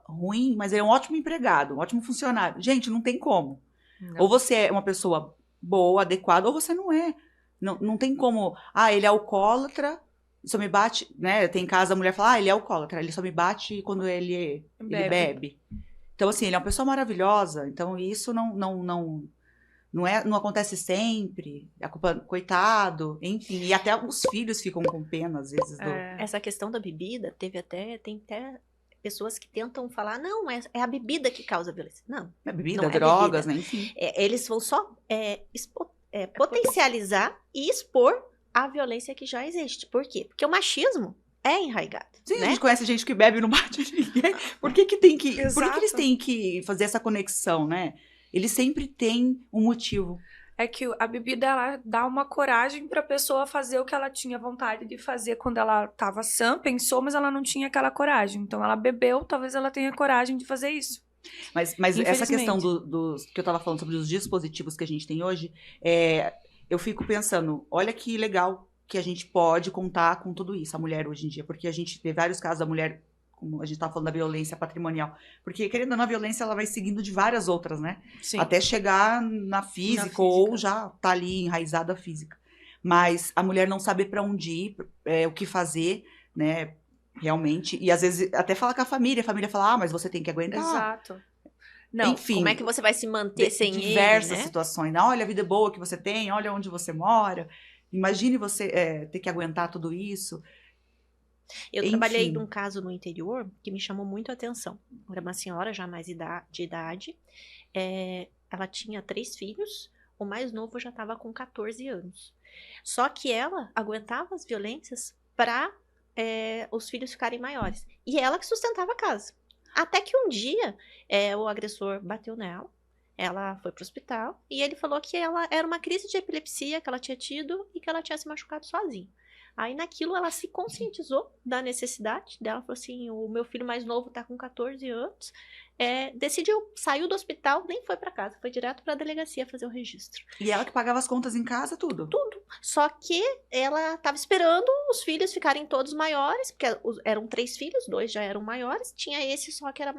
Speaker 3: ruim, mas ele é um ótimo empregado, um ótimo funcionário. Gente, não tem como.
Speaker 1: Não.
Speaker 3: Ou você é uma pessoa boa, adequada, ou você não é. Não tem como, ele é alcoólatra, só me bate, né? Tem em casa a mulher fala, ele é alcoólatra, ele só me bate quando ele bebe. Então, assim, ele é uma pessoa maravilhosa, então isso não acontece sempre, a culpa, coitado, enfim, e até os filhos ficam com pena, às vezes.
Speaker 1: Essa questão da bebida, tem até pessoas que tentam falar, não, é a bebida que causa violência. Não.
Speaker 3: É bebida,
Speaker 1: não
Speaker 3: drogas,
Speaker 1: bebida.
Speaker 3: né, enfim.
Speaker 1: Eles vão só potencializar e expor a violência que já existe. Por quê? Porque o machismo é enraizado.
Speaker 3: Sim,
Speaker 1: né?
Speaker 3: a gente conhece gente que bebe e não bate ninguém. Por que eles
Speaker 2: Exato.
Speaker 3: têm que fazer essa conexão, né? Eles sempre têm um motivo.
Speaker 2: É que a bebida, ela dá uma coragem pra pessoa fazer o que ela tinha vontade de fazer quando ela tava sã, pensou, mas ela não tinha aquela coragem. Então ela bebeu, talvez ela tenha coragem de fazer isso.
Speaker 3: Mas essa questão que eu tava falando sobre os dispositivos que a gente tem hoje, eu fico pensando, olha que legal que a gente pode contar com tudo isso, a mulher hoje em dia, porque a gente vê vários casos da mulher, como a gente tá falando da violência patrimonial, porque querendo ou não, a violência ela vai seguindo de várias outras, né?
Speaker 2: Sim.
Speaker 3: Até chegar na física, ou já tá ali enraizada a física. Mas a mulher não saber para onde ir, o que fazer, né? Realmente. E às vezes até fala com a família fala, mas você tem que aguentar.
Speaker 2: Exato. Não,
Speaker 3: enfim.
Speaker 1: Como é que você vai se manter sem ele,
Speaker 3: diversas
Speaker 1: né?
Speaker 3: situações. Olha a vida boa que você tem, olha onde você mora. Imagine você ter que aguentar tudo isso.
Speaker 1: Eu trabalhei num caso no interior que me chamou muito a atenção. Era uma senhora já mais de idade. Ela tinha 3 filhos. O mais novo já estava com 14 anos. Só que ela aguentava as violências para os filhos ficarem maiores. E ela que sustentava a casa. Até que um dia o agressor bateu nela. Ela foi pro hospital e ele falou que ela era uma crise de epilepsia que ela tinha tido e que ela tinha se machucado sozinha. Aí naquilo ela se conscientizou da necessidade dela, falou assim, o meu filho mais novo tá com 14 anos, decidiu, saiu do hospital, nem foi pra casa, foi direto pra delegacia fazer o registro.
Speaker 3: E ela que pagava as contas em casa, tudo?
Speaker 1: Tudo. Só que ela tava esperando os filhos ficarem todos maiores, porque eram 3 filhos, 2 já eram maiores, tinha esse só que era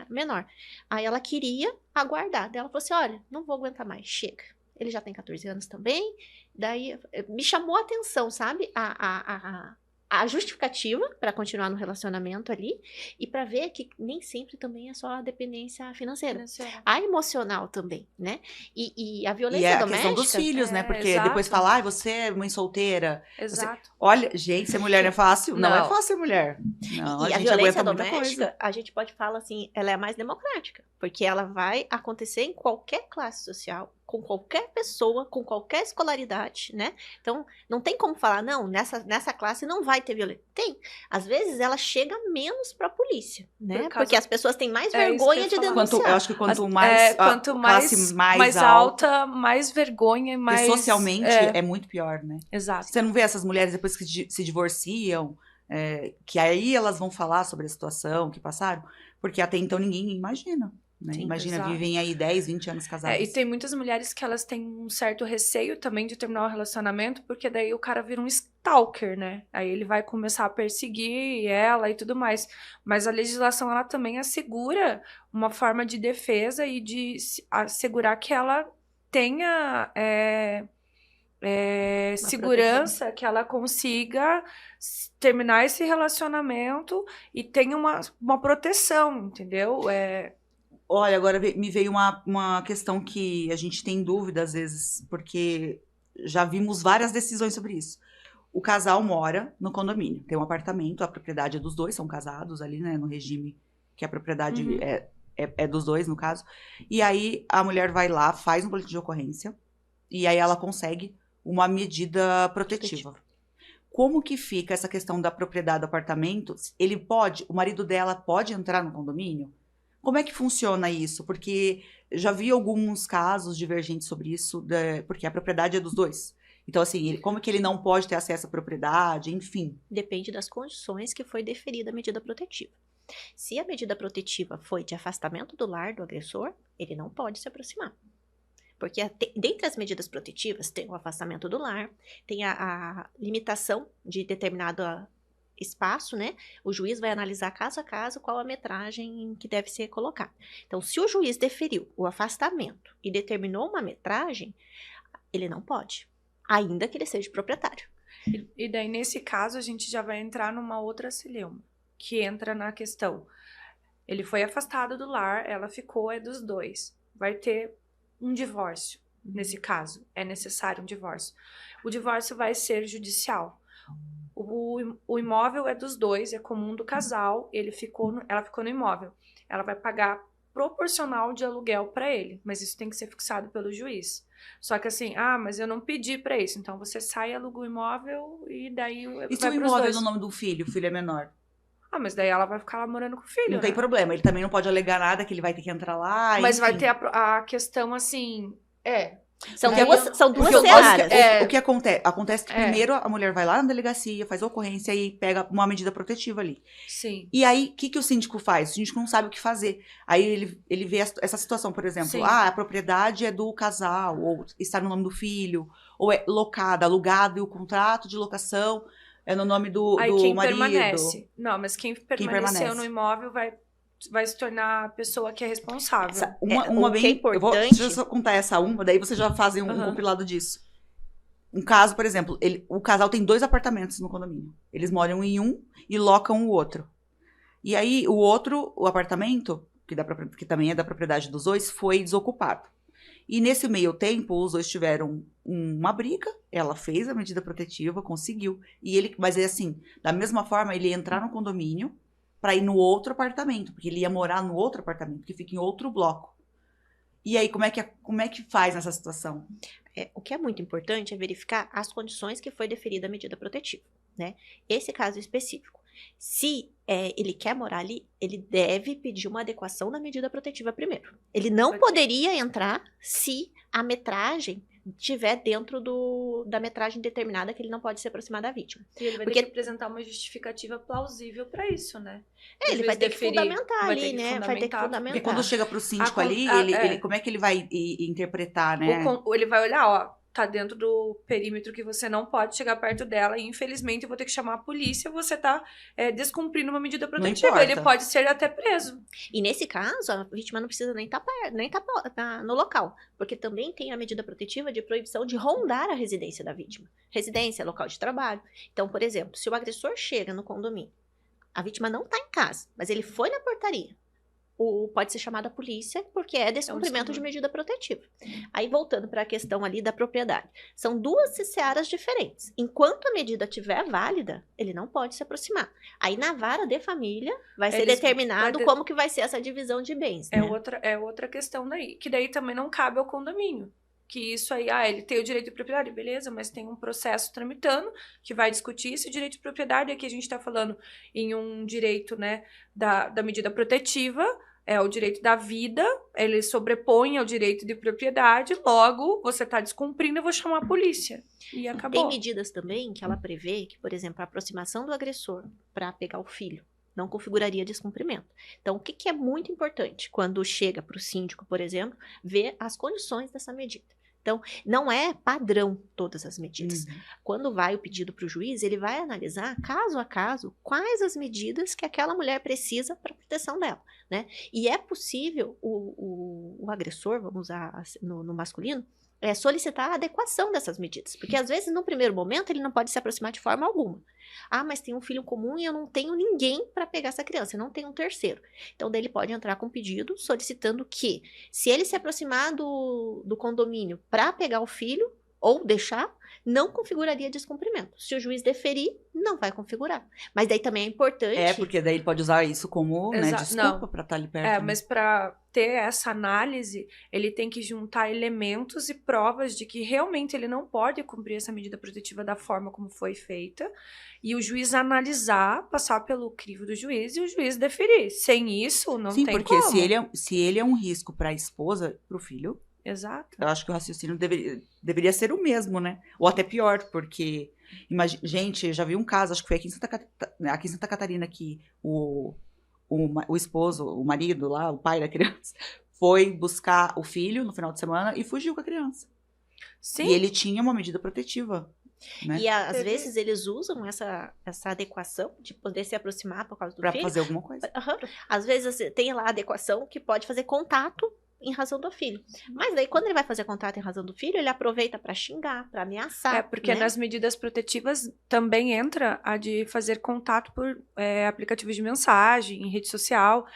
Speaker 1: menor. Aí ela queria aguardar, daí ela falou assim, olha, não vou aguentar mais, chega. Ele já tem 14 anos também. Daí me chamou a atenção, sabe? A justificativa para continuar no relacionamento ali e para ver que nem sempre também é só a dependência financeira. A emocional também, né? E a violência doméstica...
Speaker 3: E a questão dos filhos, né? Porque
Speaker 2: exato.
Speaker 3: depois falar, você é mãe solteira.
Speaker 2: Exato.
Speaker 3: Olha, gente, ser mulher não é fácil? Não é fácil ser mulher. Não,
Speaker 1: E
Speaker 3: a
Speaker 1: a
Speaker 3: gente
Speaker 1: violência
Speaker 3: aguenta muita
Speaker 1: doméstica,
Speaker 3: coisa.
Speaker 1: a gente pode falar assim, ela é mais democrática. Porque ela vai acontecer em qualquer classe social, com qualquer pessoa, com qualquer escolaridade, né? Então, não tem como falar, não, nessa classe não vai ter violência. Tem. Às vezes, ela chega menos pra polícia, né? Porque as pessoas têm mais vergonha de denunciar.
Speaker 3: Eu acho que quanto mais classe mais
Speaker 2: alta, mais vergonha e mais...
Speaker 3: Porque socialmente é muito pior, né?
Speaker 2: Exato.
Speaker 3: Você não vê essas mulheres depois que se divorciam, que aí elas vão falar sobre a situação que passaram, porque até então ninguém imagina. Né?
Speaker 1: Sim,
Speaker 3: Imagina,
Speaker 2: exato.
Speaker 3: vivem aí 10, 20 anos casados.
Speaker 2: E tem muitas mulheres que elas têm um certo receio também de terminar o relacionamento, porque daí o cara vira um stalker, né? Aí ele vai começar a perseguir ela e tudo mais. Mas a legislação, ela também assegura uma forma de defesa e de assegurar que ela tenha segurança, que ela consiga terminar esse relacionamento e tenha uma proteção, entendeu?
Speaker 3: Olha, agora me veio uma questão que a gente tem dúvida às vezes, porque já vimos várias decisões sobre isso. O casal mora no condomínio, tem um apartamento, a propriedade é dos dois, são casados ali, né, no regime que a propriedade
Speaker 2: Uhum.
Speaker 3: é dos dois, no caso. E aí a mulher vai lá, faz um boletim de ocorrência, e aí ela consegue uma medida protetiva. Como que fica essa questão da propriedade do apartamento? O marido dela pode entrar no condomínio? Como é que funciona isso? Porque já vi alguns casos divergentes sobre isso, porque a propriedade é dos dois. Então, assim, como que ele não pode ter acesso à propriedade, enfim.
Speaker 1: Depende das condições que foi deferida a medida protetiva. Se a medida protetiva foi de afastamento do lar do agressor, ele não pode se aproximar. Porque dentre as medidas protetivas tem o afastamento do lar, tem a limitação de determinado espaço, né? O juiz vai analisar caso a caso qual a metragem que deve ser colocada. Então, se o juiz deferiu o afastamento e determinou uma metragem, ele não pode, ainda que ele seja proprietário.
Speaker 2: E daí, nesse caso, a gente já vai entrar numa outra celeuma, que entra na questão. Ele foi afastado do lar, ela ficou, é dos dois. Vai ter um divórcio, nesse caso. É necessário um divórcio. O divórcio vai ser judicial. O imóvel é dos dois, é comum do casal, ela ficou no imóvel. Ela vai pagar proporcional de aluguel para ele, mas isso tem que ser fixado pelo juiz. Só que assim, mas eu não pedi para isso, então você sai, aluga o imóvel e daí
Speaker 3: E se
Speaker 2: vai
Speaker 3: o
Speaker 2: pros
Speaker 3: imóvel é
Speaker 2: dois.
Speaker 3: no nome do filho, o filho é menor?
Speaker 2: Mas daí ela vai ficar lá morando com o filho,
Speaker 3: Não tem
Speaker 2: né?
Speaker 3: problema, ele também não pode alegar nada, que ele vai ter que entrar lá,
Speaker 2: Mas vai
Speaker 3: enfim.
Speaker 2: ter a questão assim,
Speaker 1: São
Speaker 3: Porque
Speaker 1: duas
Speaker 3: Porque
Speaker 1: searas.
Speaker 3: o que acontece? Acontece que primeiro a mulher vai lá na delegacia, faz a ocorrência e pega uma medida protetiva ali.
Speaker 2: Sim.
Speaker 3: E aí, o que o síndico faz? O síndico não sabe o que fazer. Aí ele vê essa situação, por exemplo,
Speaker 2: Sim.
Speaker 3: a propriedade é do casal, ou está no nome do filho, ou é locada, alugado, e o contrato de locação é no nome do
Speaker 2: quem
Speaker 3: marido.
Speaker 2: permanece. Não, mas quem permaneceu
Speaker 3: permanece.
Speaker 2: no imóvel vai se tornar a pessoa que é responsável.
Speaker 3: Uma bem,
Speaker 1: que é importante.
Speaker 3: Deixa eu só contar essa uma, daí vocês já fazem um compilado disso. Um caso, por exemplo, o casal tem 2 apartamentos no condomínio. Eles moram em um e locam o outro. E aí, o apartamento, que também é da propriedade dos dois, foi desocupado. E nesse meio tempo, os dois tiveram uma briga, ela fez a medida protetiva, conseguiu. Mas é assim, da mesma forma, ele ia entrar no condomínio para ir no outro apartamento, porque ele ia morar no outro apartamento, que fica em outro bloco. E aí, como é que faz nessa situação?
Speaker 1: O que é muito importante é verificar as condições que foi deferida a medida protetiva, né? Esse caso específico. Se ele quer morar ali, ele deve pedir uma adequação da medida protetiva primeiro. Ele não poderia entrar se a metragem estiver dentro da metragem determinada, que ele não pode se aproximar da vítima.
Speaker 2: E ele vai ter que apresentar uma justificativa plausível para isso, né?
Speaker 1: Ele vai ter que fundamentar ali, né? Vai ter que fundamentar.
Speaker 3: Porque quando chega pro síndico ali, ele como é que ele vai interpretar, né?
Speaker 2: Ele vai olhar, tá dentro do perímetro que você não pode chegar perto dela e infelizmente eu vou ter que chamar a polícia, você tá descumprindo uma medida protetiva. Ele pode ser até preso.
Speaker 1: E nesse caso, a vítima não precisa nem tá no local, porque também tem a medida protetiva de proibição de rondar a residência da vítima. Residência, local de trabalho. Então, por exemplo, se o agressor chega no condomínio, a vítima não tá em casa, mas ele foi na portaria, pode ser chamada a polícia, porque é descumprimento de medida protetiva. Aí, voltando para a questão ali da propriedade. São 2 searas diferentes. Enquanto a medida estiver válida, ele não pode se aproximar. Aí, na vara de família, vai ser determinado como que vai ser essa divisão de bens.
Speaker 2: É outra questão daí. Que daí também não cabe ao condomínio. Que isso aí, ele tem o direito de propriedade, beleza, mas tem um processo tramitando que vai discutir esse direito de propriedade. Aqui a gente está falando em um direito, né, da medida protetiva, é o direito da vida, ele sobrepõe ao direito de propriedade, logo, você está descumprindo, eu vou chamar a polícia. E acabou.
Speaker 1: Tem medidas também que ela prevê que, por exemplo, a aproximação do agressor para pegar o filho não configuraria descumprimento. Então, o que é muito importante quando chega para o síndico, por exemplo, ver as condições dessa medida. Então, não é padrão todas as medidas. Quando vai o pedido para o juiz, ele vai analisar, caso a caso, quais as medidas que aquela mulher precisa para a proteção dela, né? E é possível o agressor, vamos usar no masculino, solicitar a adequação dessas medidas. Porque, às vezes, no primeiro momento, ele não pode se aproximar de forma alguma. Ah, mas tem um filho comum e eu não tenho ninguém para pegar essa criança, eu não tenho um terceiro. Então, daí ele pode entrar com um pedido solicitando que, se ele se aproximar do condomínio para pegar o filho, ou deixar, não configuraria descumprimento. Se o juiz deferir, não vai configurar. Mas daí também é importante...
Speaker 3: porque daí ele pode usar isso como, né, desculpa para estar ali perto. Né?
Speaker 2: Mas para ter essa análise, ele tem que juntar elementos e provas de que realmente ele não pode cumprir essa medida protetiva da forma como foi feita, e o juiz analisar, passar pelo crivo do juiz e o juiz deferir. Sem isso, não tem como.
Speaker 3: Sim, porque se ele é um risco para a esposa, para o filho...
Speaker 2: Exato.
Speaker 3: Eu acho que o raciocínio deveria ser o mesmo, né? Ou até pior, porque... Gente, eu já vi um caso, acho que foi aqui em Santa Catarina, que o esposo, o marido lá, o pai da criança, foi buscar o filho no final de semana e fugiu com a criança.
Speaker 2: Sim.
Speaker 3: E ele tinha uma medida protetiva. Né?
Speaker 1: E às vezes eles usam essa adequação de poder se aproximar por causa do filho.
Speaker 3: Pra fazer alguma coisa.
Speaker 1: Às vezes tem lá a adequação que pode fazer contato em razão do filho. Mas daí, quando ele vai fazer contato em razão do filho, ele aproveita para xingar, para ameaçar.
Speaker 2: Porque nas medidas protetivas também entra a de fazer contato por aplicativos de mensagem, em rede social.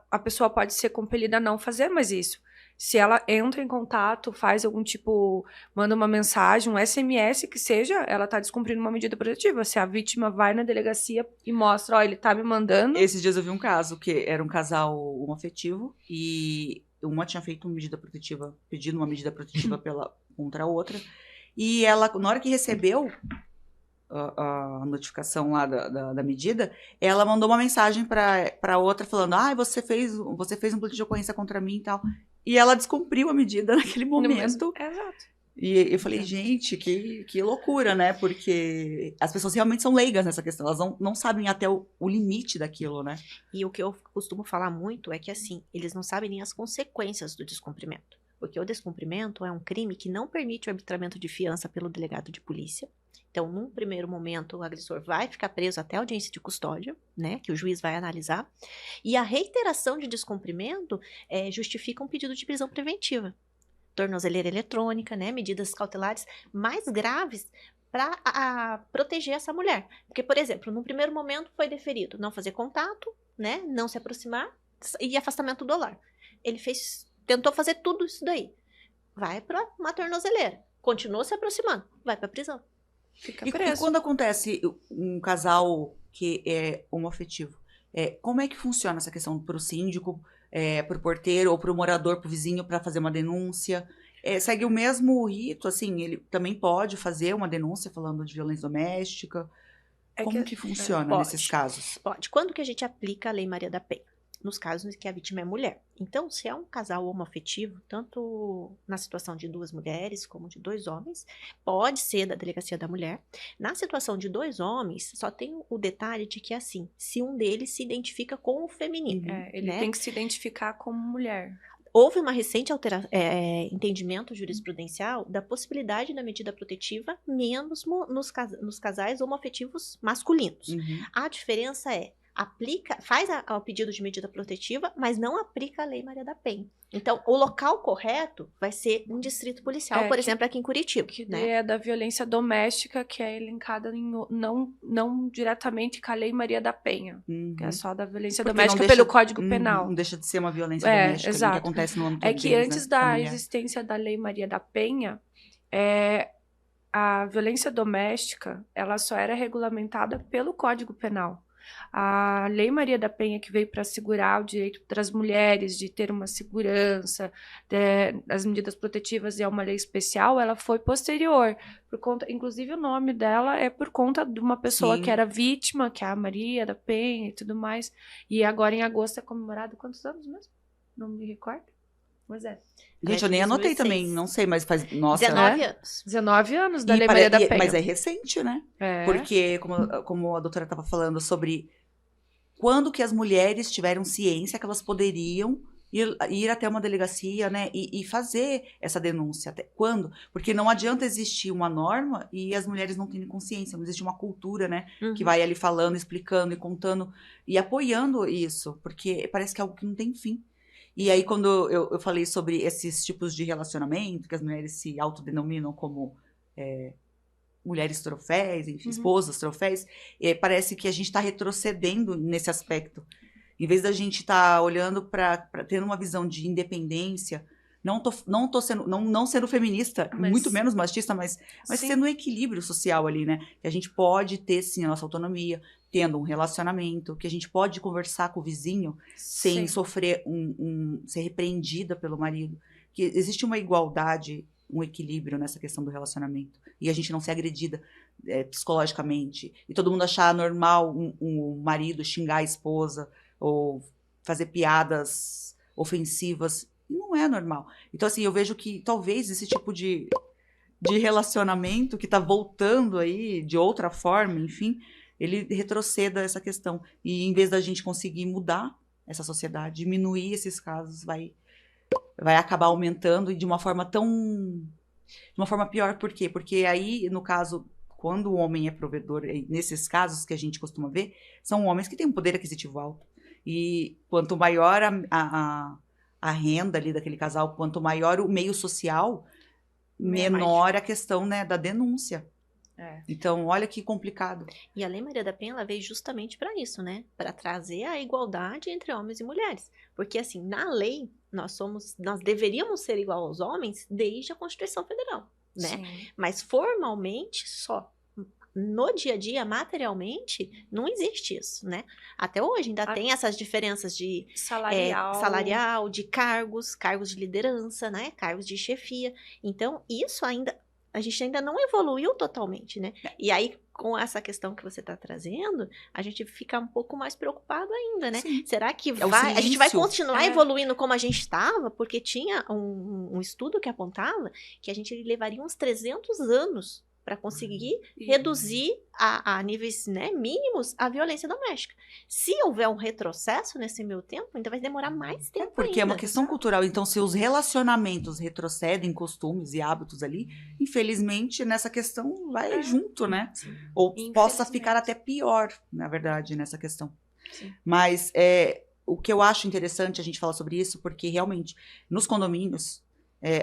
Speaker 2: A pessoa pode ser compelida a não fazer mais isso. Se ela entra em contato, faz algum tipo, manda uma mensagem, um SMS que seja, ela tá descumprindo uma medida protetiva. Se a vítima vai na delegacia e mostra, ele tá me mandando...
Speaker 3: Esses dias eu vi um caso, que era um casal homoafetivo e... uma tinha feito uma medida protetiva, pedindo uma medida protetiva contra a outra, e ela, na hora que recebeu a notificação lá da medida, ela mandou uma mensagem para outra falando, você fez um boletim de ocorrência contra mim e tal, e ela descumpriu a medida naquele momento.
Speaker 2: Exato.
Speaker 3: E eu falei, gente, que loucura, né? Porque as pessoas realmente são leigas nessa questão. Elas não sabem até o limite daquilo, né?
Speaker 1: E o que eu costumo falar muito é que, assim, eles não sabem nem as consequências do descumprimento. Porque o descumprimento é um crime que não permite o arbitramento de fiança pelo delegado de polícia. Então, num primeiro momento, o agressor vai ficar preso até a audiência de custódia, né? Que o juiz vai analisar. E a reiteração de descumprimento justifica um pedido de prisão preventiva. Tornozeleira eletrônica, né, medidas cautelares mais graves para proteger essa mulher. Porque, por exemplo, no primeiro momento foi deferido não fazer contato, né, não se aproximar e afastamento do lar. Ele tentou fazer tudo isso daí. Vai para uma tornozeleira, continuou se aproximando, vai para prisão. Fica preso.
Speaker 3: E quando acontece um casal que é homoafetivo, como é que funciona essa questão para o síndico, para o porteiro ou para o morador, para o vizinho, para fazer uma denúncia? Segue o mesmo rito, assim, ele também pode fazer uma denúncia falando de violência doméstica? Como que funciona nesses casos?
Speaker 1: Pode. Quando que a gente aplica a Lei Maria da Penha? Nos casos em que a vítima é mulher. Então, se é um casal homoafetivo, tanto na situação de 2 mulheres como de 2 homens, pode ser da Delegacia da Mulher. Na situação de 2 homens, só tem o detalhe de que, assim, se um deles se identifica com o feminino.
Speaker 2: Ele tem que se identificar como mulher.
Speaker 1: Houve uma recente entendimento jurisprudencial da possibilidade da medida protetiva menos nos casais homoafetivos masculinos. A diferença faz o pedido de medida protetiva, mas não aplica a Lei Maria da Penha. Então, o local correto vai ser um distrito policial, por exemplo, aqui em Curitiba.
Speaker 2: Que é da violência doméstica, que é elencada não diretamente com a Lei Maria da Penha, que é só da violência doméstica pelo Código Penal.
Speaker 3: Não deixa de ser uma violência doméstica que acontece no âmbito
Speaker 2: que
Speaker 3: deles,
Speaker 2: antes da existência da Lei Maria da Penha, a violência doméstica, ela só era regulamentada pelo Código Penal. A Lei Maria da Penha, que veio para assegurar o direito das mulheres de ter uma segurança, as medidas protetivas, e é uma lei especial, ela foi posterior. Inclusive, o nome dela é por conta de uma pessoa que era vítima, que é a Maria da Penha e tudo mais. E agora, em agosto, é comemorado quantos anos mesmo? Não me recordo. Mas
Speaker 3: Gente, eu nem anotei também, não sei, mas faz... Nossa,
Speaker 1: 19 anos.
Speaker 2: 19 anos da Lei Maria da Penha.
Speaker 3: Mas é recente, né? Porque, como a doutora estava falando sobre quando que as mulheres tiveram ciência que elas poderiam ir até uma delegacia, né, e fazer essa denúncia. Até quando? Porque não adianta existir uma norma e as mulheres não terem consciência, não existe uma cultura, né, que vai ali falando, explicando e contando e apoiando isso, porque parece que é algo que não tem fim. E aí, quando eu falei sobre esses tipos de relacionamento, que as mulheres se autodenominam como mulheres troféus, enfim, esposas troféus, parece que a gente está retrocedendo nesse aspecto. Em vez da gente estar olhando para ter uma visão de independência, não sendo feminista, muito menos machista, mas sendo um equilíbrio social ali, né? Que a gente pode ter, sim, a nossa autonomia, tendo um relacionamento, que a gente pode conversar com o vizinho sem sofrer ser repreendida pelo marido. Que existe uma igualdade, um equilíbrio nessa questão do relacionamento. E a gente não ser agredida psicologicamente. E todo mundo achar normal um marido xingar a esposa ou fazer piadas ofensivas. E não é normal. Então, assim, eu vejo que talvez esse tipo de relacionamento que está voltando aí de outra forma, enfim, ele retroceda essa questão. E em vez da gente conseguir mudar essa sociedade, diminuir esses casos, vai acabar aumentando e de uma forma pior. Por quê? Porque aí, no caso, quando o homem é provedor, nesses casos que a gente costuma ver, são homens que têm um poder aquisitivo alto. E quanto maior a renda ali daquele casal, quanto maior o meio social, menor a questão, né, da denúncia. Então, olha que complicado.
Speaker 1: E a Lei Maria da Penha, ela veio justamente para isso, né? Para trazer a igualdade entre homens e mulheres. Porque, assim, na lei, nós deveríamos ser igual aos homens desde a Constituição Federal, né?
Speaker 2: Sim.
Speaker 1: Mas formalmente só. No dia a dia, materialmente, não existe isso, né? Até hoje ainda tem essas diferenças de salarial, de cargos de liderança, né? Cargos de chefia. Então, isso ainda, a gente ainda não evoluiu totalmente, né? E aí, com essa questão que você está trazendo, a gente fica um pouco mais preocupado ainda, né?
Speaker 3: Sim.
Speaker 1: Será que a gente vai continuar evoluindo como a gente estava? Porque tinha um estudo que apontava que a gente levaria uns 300 anos para conseguir reduzir a níveis, né, mínimos a violência doméstica. Se houver um retrocesso nesse meio tempo, ainda vai demorar mais tempo
Speaker 3: porque
Speaker 1: ainda.
Speaker 3: É uma questão cultural. Então, se os relacionamentos retrocedem, costumes e hábitos ali, infelizmente, nessa questão vai junto, né?
Speaker 2: Sim.
Speaker 3: Ou possa ficar até pior, na verdade, nessa questão.
Speaker 2: Sim.
Speaker 3: Mas o que eu acho interessante a gente falar sobre isso, porque realmente, nos condomínios,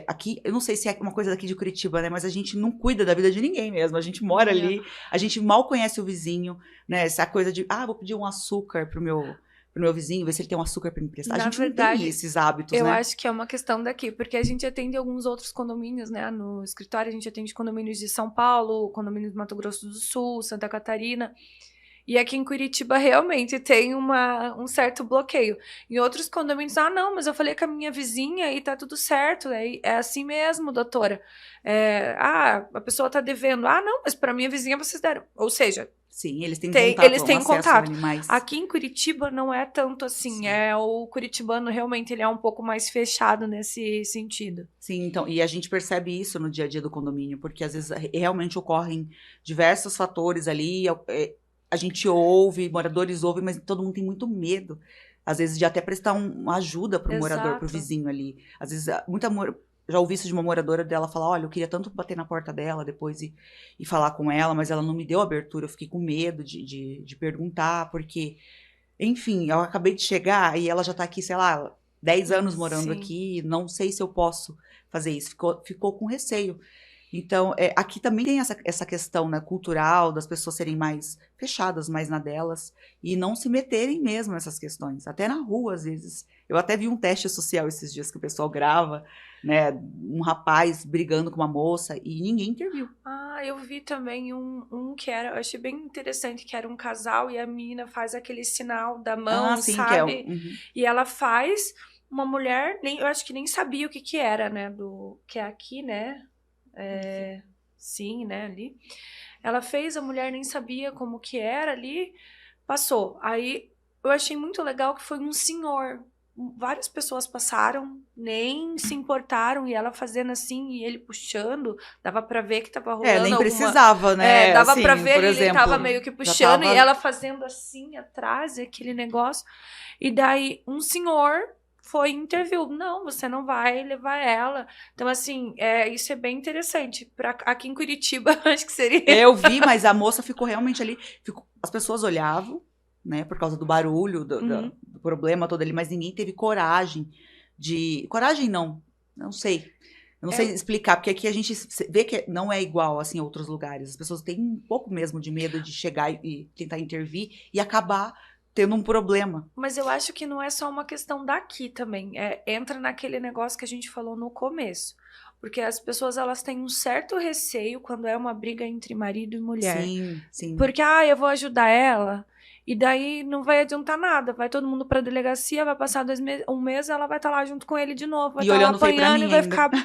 Speaker 3: aqui, eu não sei se é uma coisa daqui de Curitiba, né? Mas a gente não cuida da vida de ninguém mesmo. A gente mora ali, a gente mal conhece o vizinho, né? Essa coisa de, vou pedir um açúcar pro meu vizinho, ver se ele tem um açúcar para me emprestar. A gente não tem esses hábitos,
Speaker 2: eu
Speaker 3: né?
Speaker 2: acho que é uma questão daqui, porque a gente atende alguns outros condomínios, né? No escritório a gente atende condomínios de São Paulo, condomínios de Mato Grosso do Sul, Santa Catarina. E aqui em Curitiba realmente tem um certo bloqueio. Em outros condomínios, não, mas eu falei com a minha vizinha e tá tudo certo. É assim mesmo, doutora. A pessoa tá devendo. Não, mas pra minha vizinha vocês deram. Ou seja,
Speaker 3: sim, eles têm
Speaker 2: contato. Aqui em Curitiba não é tanto assim. Sim. O curitibano realmente ele é um pouco mais fechado nesse sentido.
Speaker 3: Sim, então, e a gente percebe isso no dia a dia do condomínio, porque às vezes realmente ocorrem diversos fatores ali. A gente ouve, moradores ouvem, mas todo mundo tem muito medo, às vezes, de até prestar uma ajuda para o morador, para o vizinho ali. Às vezes, já ouvi isso de uma moradora dela falar, olha, eu queria tanto bater na porta dela depois e falar com ela, mas ela não me deu abertura, eu fiquei com medo de perguntar, porque, enfim, eu acabei de chegar e ela já está aqui, sei lá, 10 anos morando aqui, não sei se eu posso fazer isso, ficou com receio. Então, aqui também tem essa questão, né, cultural, das pessoas serem mais fechadas, mais na delas, e não se meterem mesmo nessas questões, até na rua, às vezes. Eu até vi um teste social esses dias que o pessoal grava, né, um rapaz brigando com uma moça, e ninguém interviu.
Speaker 2: Eu vi também um que eu achei bem interessante, que era um casal, e a menina faz aquele sinal da mão,
Speaker 3: sim,
Speaker 2: sabe? E ela faz, uma mulher, eu acho que nem sabia o que era, né, que é aqui, né? Sim, né, ali. Ela fez, a mulher nem sabia como que era ali, passou. Aí eu achei muito legal que foi um senhor várias pessoas passaram, nem se importaram, e ela fazendo assim, e ele puxando, dava pra ver que tava rolando
Speaker 3: nem
Speaker 2: alguma...
Speaker 3: precisava, né?
Speaker 2: dava
Speaker 3: assim,
Speaker 2: pra ver,
Speaker 3: por
Speaker 2: ele
Speaker 3: exemplo,
Speaker 2: tava meio que puxando,
Speaker 3: tava...
Speaker 2: e ela fazendo assim, atrás, aquele negócio. E daí, um senhor foi e interviu. Não, você não vai levar ela. Então, assim, isso é bem interessante. Aqui em Curitiba, acho que seria...
Speaker 3: Eu vi, mas a moça ficou realmente ali, as pessoas olhavam, né, por causa do barulho, do problema todo ali, mas ninguém teve coragem coragem não sei. Eu não sei explicar, porque aqui a gente vê que não é igual, assim, a outros lugares. As pessoas têm um pouco mesmo de medo de chegar e tentar intervir e acabar tendo um problema.
Speaker 2: Mas eu acho que não é só uma questão daqui também. Entra naquele negócio que a gente falou no começo. Porque as pessoas, elas têm um certo receio quando é uma briga entre marido e mulher.
Speaker 3: Sim, sim.
Speaker 2: Porque, eu vou ajudar ela, e daí não vai adiantar nada. Vai todo mundo pra delegacia, vai passar 2 meses, um mês, ela vai estar lá junto com ele de novo. Vai estar lá apanhando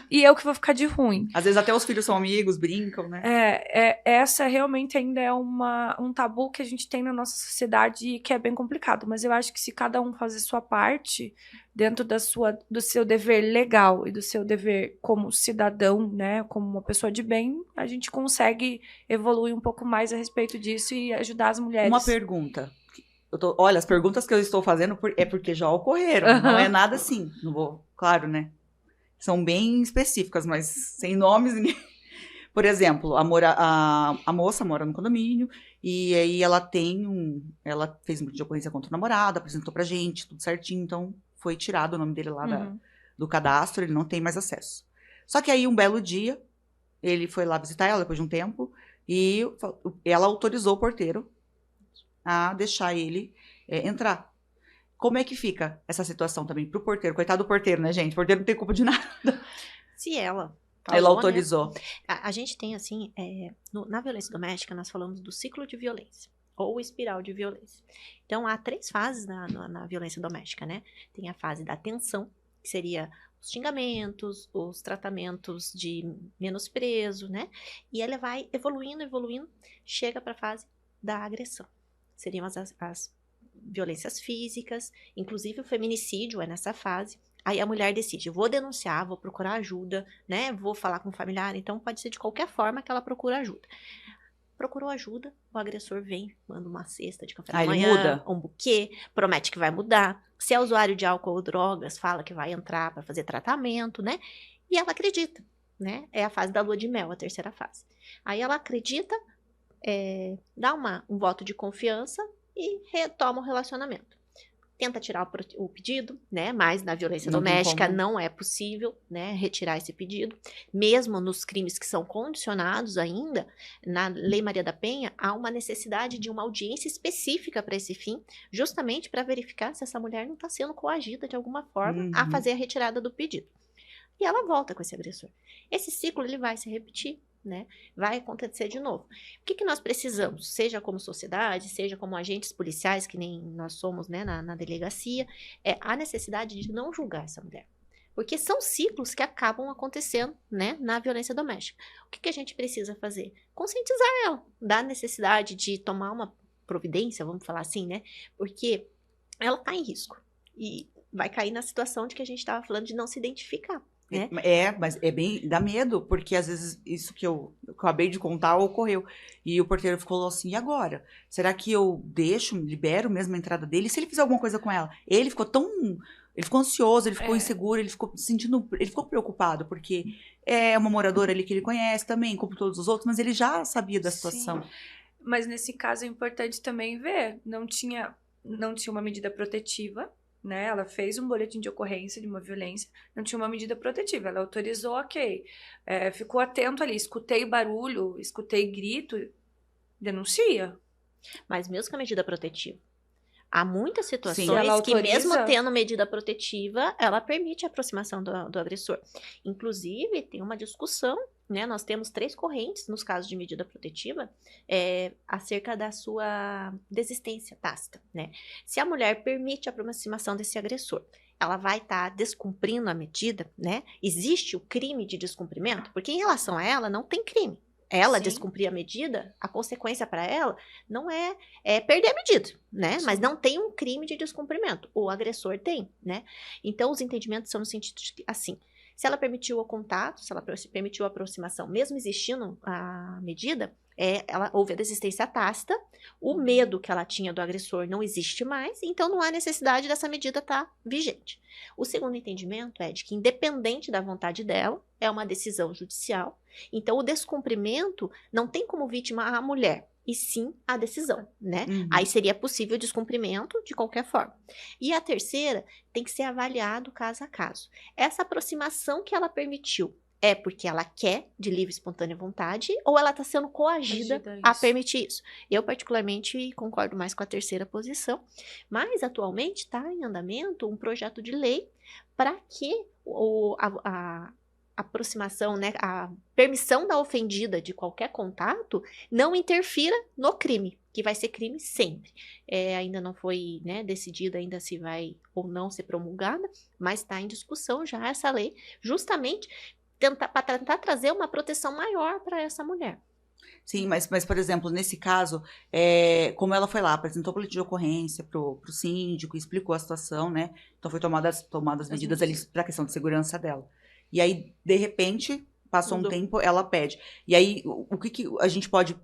Speaker 2: e eu que vou ficar de ruim.
Speaker 3: Às vezes até os filhos são amigos, brincam, né?
Speaker 2: Essa realmente ainda é um tabu que a gente tem na nossa sociedade e que é bem complicado. Mas eu acho que se cada um fazer sua parte dentro do seu dever legal e do seu dever como cidadão, né, como uma pessoa de bem, a gente consegue evoluir um pouco mais a respeito disso e ajudar as mulheres.
Speaker 3: Uma pergunta. Olha, as perguntas que eu estou fazendo é porque já ocorreram. Não é nada assim. Não vou, claro, né? São bem específicas, mas sem nomes. Por exemplo, a moça mora no condomínio e aí ela fez um de ocorrência contra o namorado, apresentou pra gente, tudo certinho, então foi tirado o nome dele lá do cadastro, ele não tem mais acesso. Só que aí, um belo dia, ele foi lá visitar ela depois de um tempo e ela autorizou o porteiro a deixar ele entrar. Como é que fica essa situação também pro porteiro? Coitado do porteiro, né, gente? O porteiro não tem culpa de nada.
Speaker 1: Se ela
Speaker 3: autorizou.
Speaker 1: Né? A gente tem, assim, na violência doméstica, nós falamos do ciclo de violência, ou espiral de violência. Então, há 3 fases na violência doméstica, né? Tem a fase da tensão, que seria os xingamentos, os tratamentos de menosprezo, né? E ela vai evoluindo, chega para a fase da agressão. Seriam as violências físicas, inclusive o feminicídio é nessa fase. Aí a mulher decide, vou denunciar, vou procurar ajuda, né? Vou falar com o familiar. Então, pode ser de qualquer forma que ela procura ajuda. Procurou ajuda, o agressor vem, manda uma cesta de café da manhã,
Speaker 3: muda.
Speaker 1: Um buquê, promete que vai mudar. Se é usuário de álcool ou drogas, fala que vai entrar para fazer tratamento, né? E ela acredita, né? É a fase da lua de mel, a 3ª fase. Aí ela acredita, dá um voto de confiança e retoma o relacionamento. Tenta tirar o pedido, né? Mas na violência doméstica não é possível, né, retirar esse pedido. Mesmo nos crimes que são condicionados ainda, na Lei Maria da Penha, há uma necessidade de uma audiência específica para esse fim, justamente para verificar se essa mulher não está sendo coagida de alguma forma a fazer a retirada do pedido. E ela volta com esse agressor. Esse ciclo ele vai se repetir, né? Vai acontecer de novo. O que nós precisamos, seja como sociedade, seja como agentes policiais, que nem nós somos, né, na delegacia, a necessidade de não julgar essa mulher. Porque são ciclos que acabam acontecendo, né, na violência doméstica. O que a gente precisa fazer? Conscientizar ela da necessidade de tomar uma providência, vamos falar assim, né? Porque ela está em risco. E vai cair na situação de que a gente estava falando de não se identificar. Né?
Speaker 3: Mas dá medo, porque às vezes isso que eu acabei de contar ocorreu. E o porteiro ficou assim, e agora? Será que eu libero mesmo a entrada dele? E se ele fizer alguma coisa com ela? Ele ficou ansioso, ele ficou inseguro, ele ficou preocupado, porque é uma moradora ali que ele conhece também, como todos os outros, mas ele já sabia da situação.
Speaker 2: Sim. Mas nesse caso é importante também ver, não tinha uma medida protetiva, né? Ela fez um boletim de ocorrência de uma violência, não tinha uma medida protetiva, ela autorizou, ok, ficou atento ali, escutei barulho, escutei grito, denuncia.
Speaker 1: Mas mesmo com a medida protetiva, há muitas situações que mesmo tendo medida protetiva, ela permite a aproximação do agressor. Inclusive, tem uma discussão, né? Nós temos 3 correntes nos casos de medida protetiva acerca da sua desistência tácita, né? Se a mulher permite a aproximação desse agressor, ela vai estar descumprindo a medida, né? Existe o crime de descumprimento, porque em relação a ela não tem crime. ela
Speaker 2: Sim.
Speaker 1: descumprir a medida, a consequência para ela não é perder a medida, né?
Speaker 2: Sim.
Speaker 1: Mas não tem um crime de descumprimento. O agressor tem, né? Então, os entendimentos são no sentido de que, assim, se ela permitiu o contato, se ela permitiu a aproximação, mesmo existindo a medida, houve a desistência tácita, o medo que ela tinha do agressor não existe mais, então não há necessidade dessa medida estar vigente. O segundo entendimento é de que, independente da vontade dela, é uma decisão judicial, então o descumprimento não tem como vítima a mulher, e sim a decisão, né? Aí seria possível o descumprimento de qualquer forma. E a terceira tem que ser avaliado caso a caso. Essa aproximação que ela permitiu é porque ela quer, de livre e espontânea vontade, ou ela está sendo coagida a permitir isso? Eu, particularmente, concordo mais com a terceira posição, mas atualmente está em andamento um projeto de lei para que a aproximação, né, a permissão da ofendida de qualquer contato não interfira no crime, que vai ser crime sempre. Ainda não foi, né, decidido ainda se vai ou não ser promulgada, mas está em discussão já essa lei, justamente para tentar trazer uma proteção maior para essa mulher.
Speaker 3: Sim, mas, por exemplo, nesse caso, como ela foi lá, apresentou o boletim de ocorrência pro síndico, explicou a situação, né? Então, foi tomadas medidas ali para a questão de segurança dela. E aí, de repente, passou um tempo, ela pede. E aí, o que a gente pode,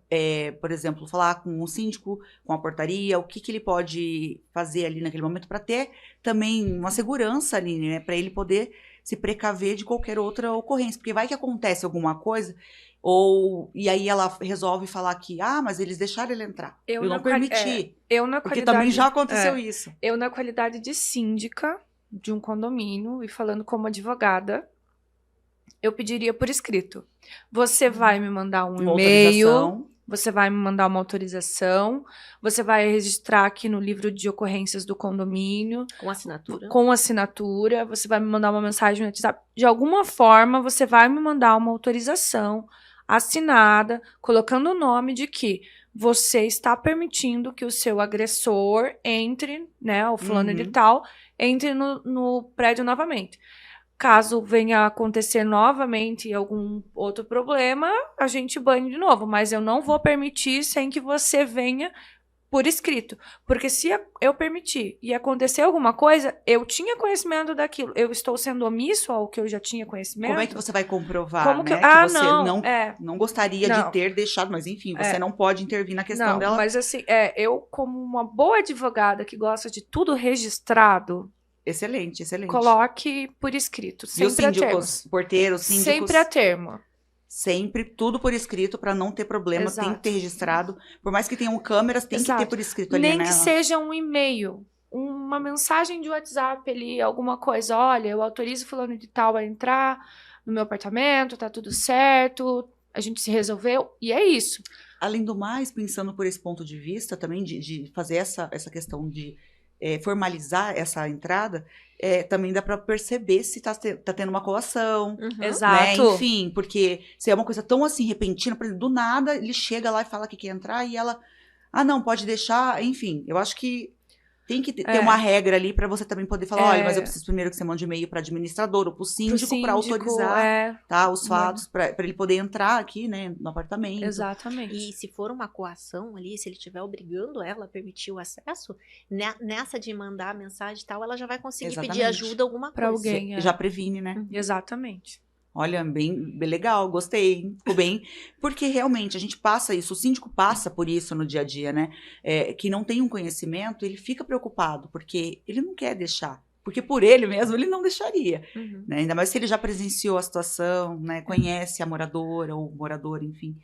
Speaker 3: por exemplo, falar com o síndico, com a portaria, o que ele pode fazer ali naquele momento para ter também uma segurança ali, né? Para ele poder se precaver de qualquer outra ocorrência. Porque vai que acontece alguma coisa, e aí ela resolve falar que, mas eles deixaram ele entrar. Eu não permiti. Porque também já aconteceu isso.
Speaker 2: Eu, na qualidade de síndica de um condomínio, e falando como advogada, eu pediria por escrito. Você vai me mandar um e-mail, você vai me mandar uma autorização, você vai registrar aqui no livro de ocorrências do condomínio.
Speaker 1: Com assinatura.
Speaker 2: Com assinatura, você vai me mandar uma mensagem no WhatsApp. De alguma forma, você vai me mandar uma autorização assinada, colocando o nome de que você está permitindo que o seu agressor entre, né, o fulano de tal, entre no prédio novamente. Caso venha a acontecer novamente algum outro problema, a gente bane de novo. Mas eu não vou permitir sem que você venha por escrito. Porque se eu permitir e acontecer alguma coisa, eu tinha conhecimento daquilo. Eu estou sendo omisso ao que eu já tinha conhecimento.
Speaker 3: Como é que você vai comprovar,
Speaker 2: Como
Speaker 3: né?
Speaker 2: Que
Speaker 3: você não gostaria de ter deixado, mas enfim, você não pode intervir na questão dela.
Speaker 2: Mas assim, eu como uma boa advogada que gosta de tudo registrado...
Speaker 3: Excelente.
Speaker 2: Coloque por escrito, sempre a termo.
Speaker 3: Os porteiros, síndicos...
Speaker 2: Sempre a termo.
Speaker 3: Sempre, tudo por escrito, para não ter problema, tem que ter registrado. Por mais que tenham câmeras, tem que ter por escrito ali,
Speaker 2: Nem
Speaker 3: né?
Speaker 2: que seja um e-mail, uma mensagem de WhatsApp ali, alguma coisa. Olha, eu autorizo fulano de tal a entrar no meu apartamento, tá tudo certo, a gente se resolveu, e é isso.
Speaker 3: Além do mais, pensando por esse ponto de vista também, de fazer essa questão de formalizar essa entrada, também dá para perceber se tá tendo uma coação.
Speaker 2: Exato.
Speaker 3: Né? Enfim, porque se é uma coisa tão assim repentina, por exemplo, do nada ele chega lá e fala que quer entrar e ela, não, pode deixar, enfim, eu acho que tem que ter uma regra ali para você também poder falar, olha, mas eu preciso primeiro que você mande e-mail para administrador ou para o síndico para autorizar os fatos, para ele poder entrar aqui, né, no apartamento.
Speaker 2: Exatamente.
Speaker 1: E se for uma coação ali, se ele estiver obrigando ela a permitir o acesso, nessa de mandar a mensagem e tal, ela já vai conseguir pedir ajuda alguma coisa.
Speaker 2: Para alguém.
Speaker 3: Já previne, né?
Speaker 2: Exatamente.
Speaker 3: Olha, bem legal, gostei, ficou bem, porque realmente a gente passa isso, o síndico passa por isso no dia a dia, né, que não tem um conhecimento, ele fica preocupado, porque ele não quer deixar, porque por ele mesmo ele não deixaria, né? Ainda mais se ele já presenciou a situação, né, conhece a moradora ou o morador, enfim,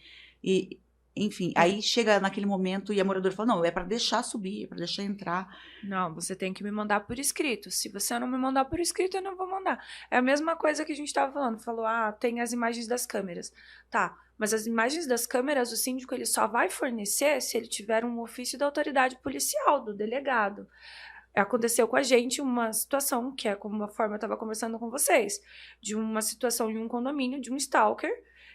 Speaker 3: aí chega naquele momento e a moradora fala, não, é para deixar subir, é para deixar entrar.
Speaker 2: Não, você tem que me mandar por escrito. Se você não me mandar por escrito, eu não vou mandar. É a mesma coisa que a gente estava falando. Falou, tem as imagens das câmeras. Tá, mas as imagens das câmeras, o síndico ele só vai fornecer se ele tiver um ofício da autoridade policial, do delegado. Aconteceu com a gente uma situação, que é como a forma eu estava conversando com vocês, de uma situação em um condomínio, de um stalker,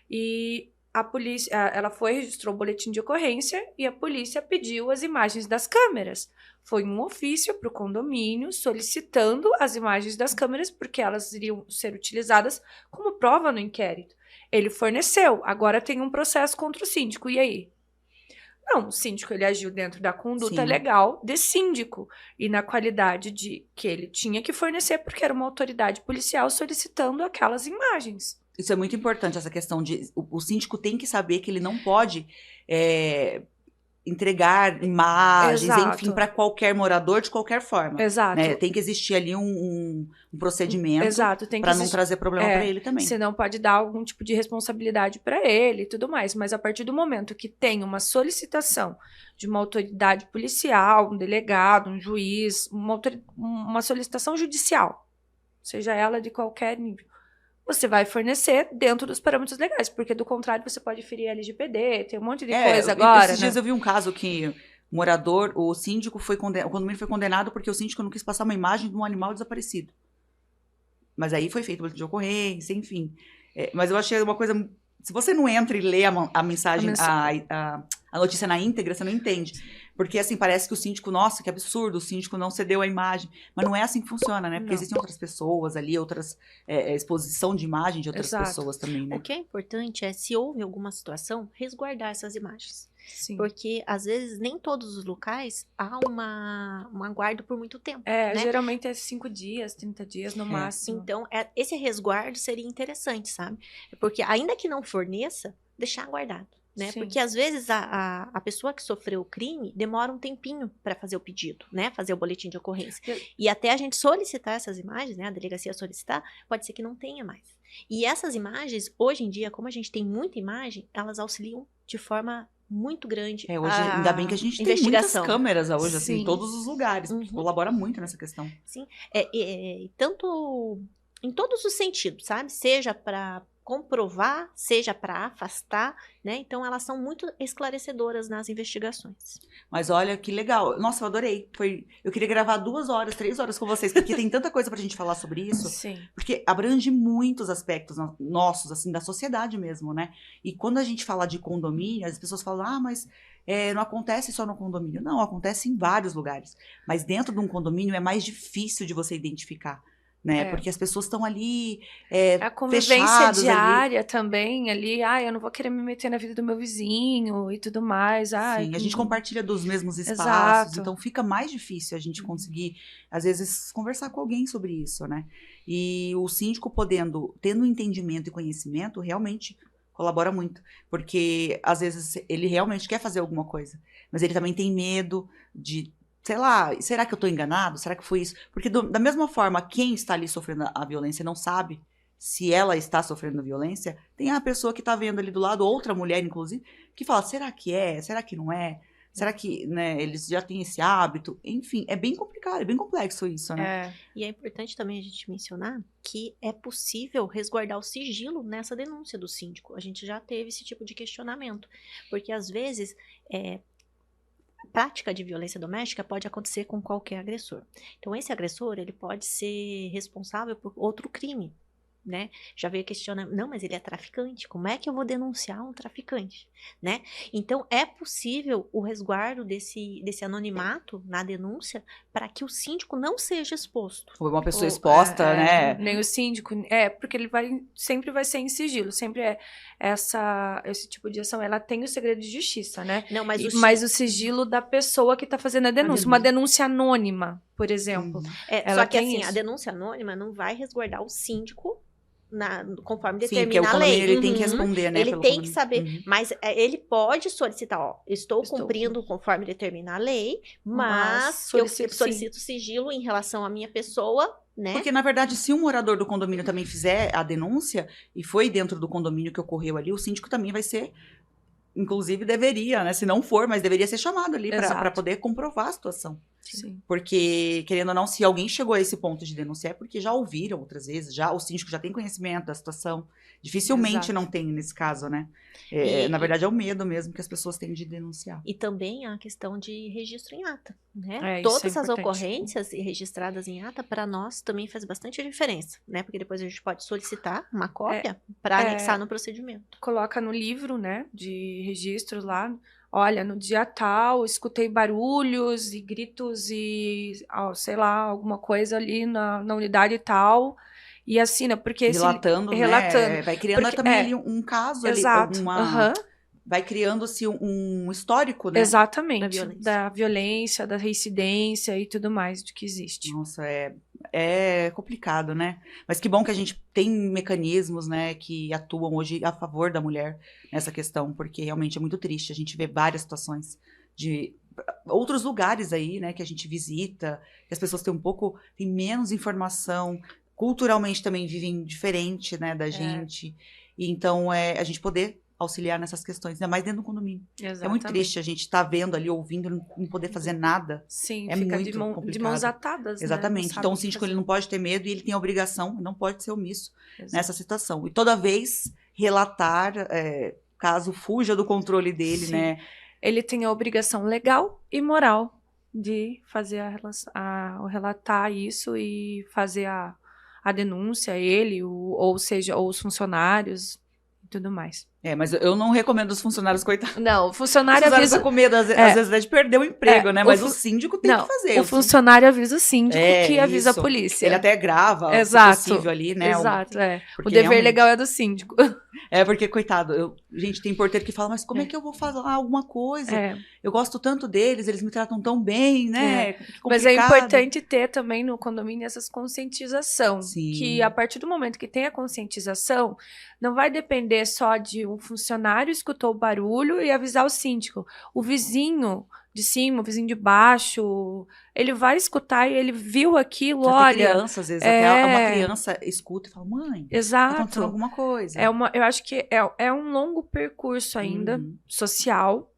Speaker 2: e... a polícia, ela registrou o boletim de ocorrência e a polícia pediu as imagens das câmeras. Foi um ofício para o condomínio solicitando as imagens das câmeras porque elas iriam ser utilizadas como prova no inquérito. Ele forneceu, agora tem um processo contra o síndico, e aí? Não, o síndico ele agiu dentro da conduta
Speaker 3: Sim.
Speaker 2: legal de síndico e na qualidade de que ele tinha que fornecer, porque era uma autoridade policial solicitando aquelas imagens.
Speaker 3: Isso é muito importante, essa questão de... O síndico tem que saber que ele não pode entregar imagens,
Speaker 2: Exato.
Speaker 3: enfim, para qualquer morador de qualquer forma.
Speaker 2: Exato.
Speaker 3: Né? Tem que existir ali um procedimento
Speaker 2: Exato, tem que
Speaker 3: para não trazer problema para ele também.
Speaker 2: Senão pode dar algum tipo de responsabilidade para ele e tudo mais. Mas a partir do momento que tem uma solicitação de uma autoridade policial, um delegado, um juiz, uma solicitação judicial, seja ela de qualquer nível, você vai fornecer dentro dos parâmetros legais, porque do contrário você pode ferir a LGPD, tem um monte de coisa agora.
Speaker 3: Esses dias eu vi um caso que o síndico o condomínio foi condenado porque o síndico não quis passar uma imagem de um animal desaparecido. Mas aí foi feito boletim de ocorrência, enfim. Mas eu achei uma coisa... Se você não entra e lê a mensagem, a notícia na íntegra, você não entende. Porque, assim, parece que o síndico, nossa, que absurdo, o síndico não cedeu a imagem. Mas não é assim que funciona, né? Porque existem outras pessoas ali, outras exposição de imagem de outras pessoas também, né?
Speaker 1: O que é importante é, se houve alguma situação, resguardar essas imagens.
Speaker 2: Sim.
Speaker 1: Porque, às vezes, nem todos os locais há um guarda por muito tempo. Né?
Speaker 2: Geralmente é 5 dias, 30 dias no máximo.
Speaker 1: Então, esse resguardo seria interessante, sabe? Porque, ainda que não forneça, deixar guardado. Né? Porque às vezes a pessoa que sofreu o crime demora um tempinho para fazer o pedido, né? Fazer o boletim de ocorrência. E até a gente solicitar essas imagens, né? A delegacia solicitar, pode ser que não tenha mais. E essas imagens, hoje em dia, como a gente tem muita imagem, elas auxiliam de forma muito grande.
Speaker 3: Hoje, ainda bem que a gente tem muitas câmeras hoje, assim, em todos os lugares. Colabora muito nessa questão.
Speaker 1: Sim. Tanto em todos os sentidos, sabe? Seja para comprovar, seja para afastar, né? Então, elas são muito esclarecedoras nas investigações.
Speaker 3: Mas olha, que legal. Nossa, eu adorei. Eu queria gravar 2 horas, 3 horas com vocês, porque tem tanta coisa pra gente falar sobre isso.
Speaker 2: Sim.
Speaker 3: Porque abrange muitos aspectos nossos, assim, da sociedade mesmo, né? E quando a gente fala de condomínio, as pessoas falam, mas não acontece só no condomínio. Não, acontece em vários lugares. Mas dentro de um condomínio é mais difícil de você identificar. Né? Porque as pessoas estão ali
Speaker 2: a convivência diária ali. Também ali, eu não vou querer me meter na vida do meu vizinho e tudo mais.
Speaker 3: Sim, a gente compartilha dos mesmos espaços,
Speaker 2: Exato.
Speaker 3: Então fica mais difícil a gente conseguir, às vezes, conversar com alguém sobre isso, né? E o síndico tendo entendimento e conhecimento, realmente colabora muito, porque às vezes ele realmente quer fazer alguma coisa, mas ele também tem medo de... Sei lá, será que eu tô enganado? Será que foi isso? Porque da mesma forma, quem está ali sofrendo a violência não sabe se ela está sofrendo violência, tem a pessoa que tá vendo ali do lado, outra mulher, inclusive, que fala, será que é? Será que não é? Será que, né, eles já têm esse hábito? Enfim, é bem complicado, é bem complexo isso, né?
Speaker 1: E é importante também a gente mencionar que é possível resguardar o sigilo nessa denúncia do síndico. A gente já teve esse tipo de questionamento. Porque, às vezes, prática de violência doméstica pode acontecer com qualquer agressor. Então, esse agressor, ele pode ser responsável por outro crime, né? Já veio questionar, não, mas ele é traficante, como é que eu vou denunciar um traficante, né? Então, é possível o resguardo desse anonimato na denúncia para que o síndico não seja exposto.
Speaker 3: Ou uma pessoa exposta, né?
Speaker 2: Nem o síndico, porque ele sempre vai ser em sigilo, sempre esse tipo de ação, ela tem o segredo de justiça, né?
Speaker 1: Não,
Speaker 2: mas o sigilo da pessoa que está fazendo a denúncia, uma denúncia anônima, por exemplo.
Speaker 1: Só que assim, a denúncia anônima não vai resguardar o síndico conforme determina
Speaker 3: a
Speaker 1: lei.
Speaker 3: Ele tem que responder, né?
Speaker 1: Ele tem que saber, mas ele pode solicitar, estou cumprindo conforme determina a lei, mas eu solicito sigilo em relação à minha pessoa, né?
Speaker 3: Porque, na verdade, se um morador do condomínio também fizer a denúncia, e foi dentro do condomínio que ocorreu ali, o síndico também vai ser... Inclusive, deveria, né? Se não for, mas deveria ser chamado ali para poder comprovar a situação.
Speaker 2: Sim.
Speaker 3: Porque, querendo ou não, se alguém chegou a esse ponto de denunciar, é porque já ouviram outras vezes, o síndico já tem conhecimento da situação. Dificilmente não tem nesse caso, né? Na verdade, é o medo mesmo que as pessoas têm de denunciar.
Speaker 1: E também a questão de registro em ata, né? Todas as ocorrências registradas em ata, para nós, também faz bastante diferença, né? Porque depois a gente pode solicitar uma cópia para anexar no procedimento.
Speaker 2: Coloca no livro, né, de registro lá, olha, no dia tal, escutei barulhos e gritos e, sei lá, alguma coisa ali na unidade tal. e assina, porque
Speaker 3: relatando, né? Vai criando
Speaker 2: porque,
Speaker 3: também ali um caso,
Speaker 2: exato,
Speaker 3: ali, vai criando-se um histórico, né?
Speaker 2: Exatamente, da violência, da reincidência e tudo mais do que existe.
Speaker 3: Nossa, é complicado, né? Mas que bom que a gente tem mecanismos, né, que atuam hoje a favor da mulher nessa questão, porque realmente é muito triste. A gente vê várias situações de outros lugares aí, né, que a gente visita, que as pessoas têm menos informação, culturalmente também vivem diferente, né, da gente. E então, a gente poder auxiliar nessas questões, ainda mais dentro do condomínio.
Speaker 2: Exatamente.
Speaker 3: É muito triste a gente estar vendo ali, ouvindo, não poder fazer nada.
Speaker 2: Sim,
Speaker 3: é
Speaker 2: fica
Speaker 3: muito complicado.
Speaker 2: de mãos atadas,
Speaker 3: Exatamente.
Speaker 2: Né?
Speaker 3: Então o síndico ele não pode ter medo e ele tem a obrigação, não pode ser omisso nessa situação. E toda vez relatar, caso fuja do controle dele, né?
Speaker 2: Ele tem a obrigação legal e moral de fazer relatar isso e fazer a denúncia, ele, ou seja, ou os funcionários e tudo mais.
Speaker 3: Mas eu não recomendo os funcionários, coitados.
Speaker 2: Não, o funcionário avisa...
Speaker 3: tá com medo, às vezes, de perder o emprego, né? Mas o síndico tem que fazer.
Speaker 2: O funcionário avisa o síndico que avisa a polícia.
Speaker 3: Ele até grava,
Speaker 2: exato,
Speaker 3: se possível ali, né?
Speaker 2: Exato, O dever legal é do síndico.
Speaker 3: Porque, coitado, gente, tem porteiro que fala, mas como é que eu vou falar alguma coisa? Eu gosto tanto deles, eles me tratam tão bem, né?
Speaker 2: Mas é importante ter também no condomínio essas conscientização.
Speaker 3: Sim.
Speaker 2: Que a partir do momento que tem a conscientização, não vai depender só de um funcionário escutou o barulho e avisar o síndico. O vizinho de cima, o vizinho de baixo, ele vai escutar e ele viu aquilo,
Speaker 3: olha... criança, às vezes, até uma criança escuta e fala, mãe,
Speaker 2: exato,
Speaker 3: tá acontecendo alguma coisa.
Speaker 2: Eu acho que é um longo percurso ainda, social,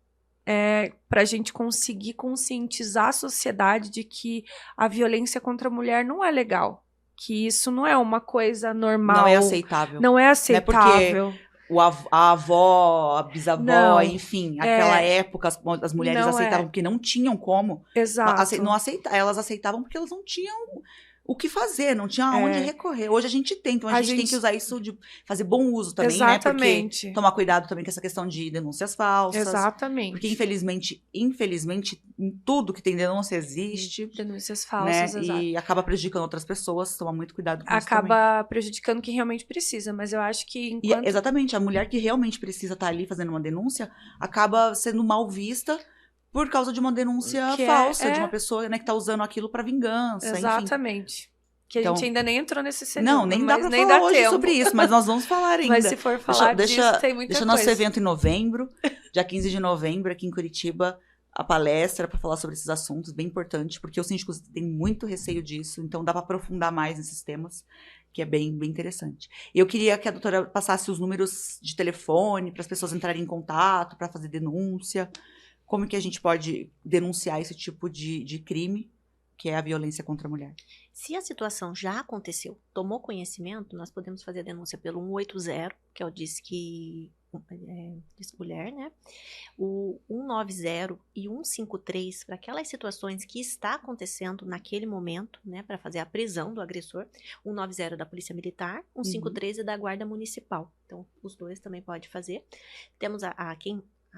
Speaker 2: para a gente conseguir conscientizar a sociedade de que a violência contra a mulher não é legal. Que isso não é uma coisa normal.
Speaker 3: Não é aceitável.
Speaker 2: Não é aceitável.
Speaker 3: Não é porque a avó, a bisavó, enfim, aquela época as mulheres aceitavam porque não tinham como.
Speaker 2: Exato.
Speaker 3: Elas aceitavam porque elas não tinham o que fazer, não tinha aonde recorrer. Hoje a gente tem, então a gente tem que usar isso de fazer bom uso também,
Speaker 2: exatamente,
Speaker 3: né? Porque tomar cuidado também com essa questão de denúncias falsas.
Speaker 2: Exatamente.
Speaker 3: Porque infelizmente, em tudo que tem denúncia existe.
Speaker 2: Denúncias falsas,
Speaker 3: né?
Speaker 2: exato.
Speaker 3: E acaba prejudicando outras pessoas, toma muito cuidado com isso
Speaker 2: acaba prejudicando quem realmente precisa, mas eu acho que
Speaker 3: exatamente, a mulher que realmente precisa estar ali fazendo uma denúncia, acaba sendo mal vista por causa de uma denúncia falsa, de uma pessoa, né, que tá usando aquilo para vingança.
Speaker 2: Exatamente.
Speaker 3: Enfim.
Speaker 2: Que a gente ainda nem entrou nesse cenário.
Speaker 3: Não, nem dá pra falar hoje sobre isso, mas nós vamos falar ainda.
Speaker 2: Mas se for falar disso, tem muita coisa.
Speaker 3: Deixa nosso evento em novembro, dia 15 de novembro, aqui em Curitiba, a palestra para falar sobre esses assuntos, bem importante, porque os síndicos têm muito receio disso, então dá para aprofundar mais nesses temas, que é bem, bem interessante. E eu queria que a doutora passasse os números de telefone para as pessoas entrarem em contato, para fazer denúncia. Como que a gente pode denunciar esse tipo de crime, que é a violência contra a mulher?
Speaker 1: Se a situação já aconteceu, tomou conhecimento, nós podemos fazer a denúncia pelo 180, que é o Disque Mulher, né? O 190 e 153, para aquelas situações que está acontecendo naquele momento, né? Para fazer a prisão do agressor. 190 da Polícia Militar, 153 da Guarda Municipal. Então, os dois também pode fazer. Temos a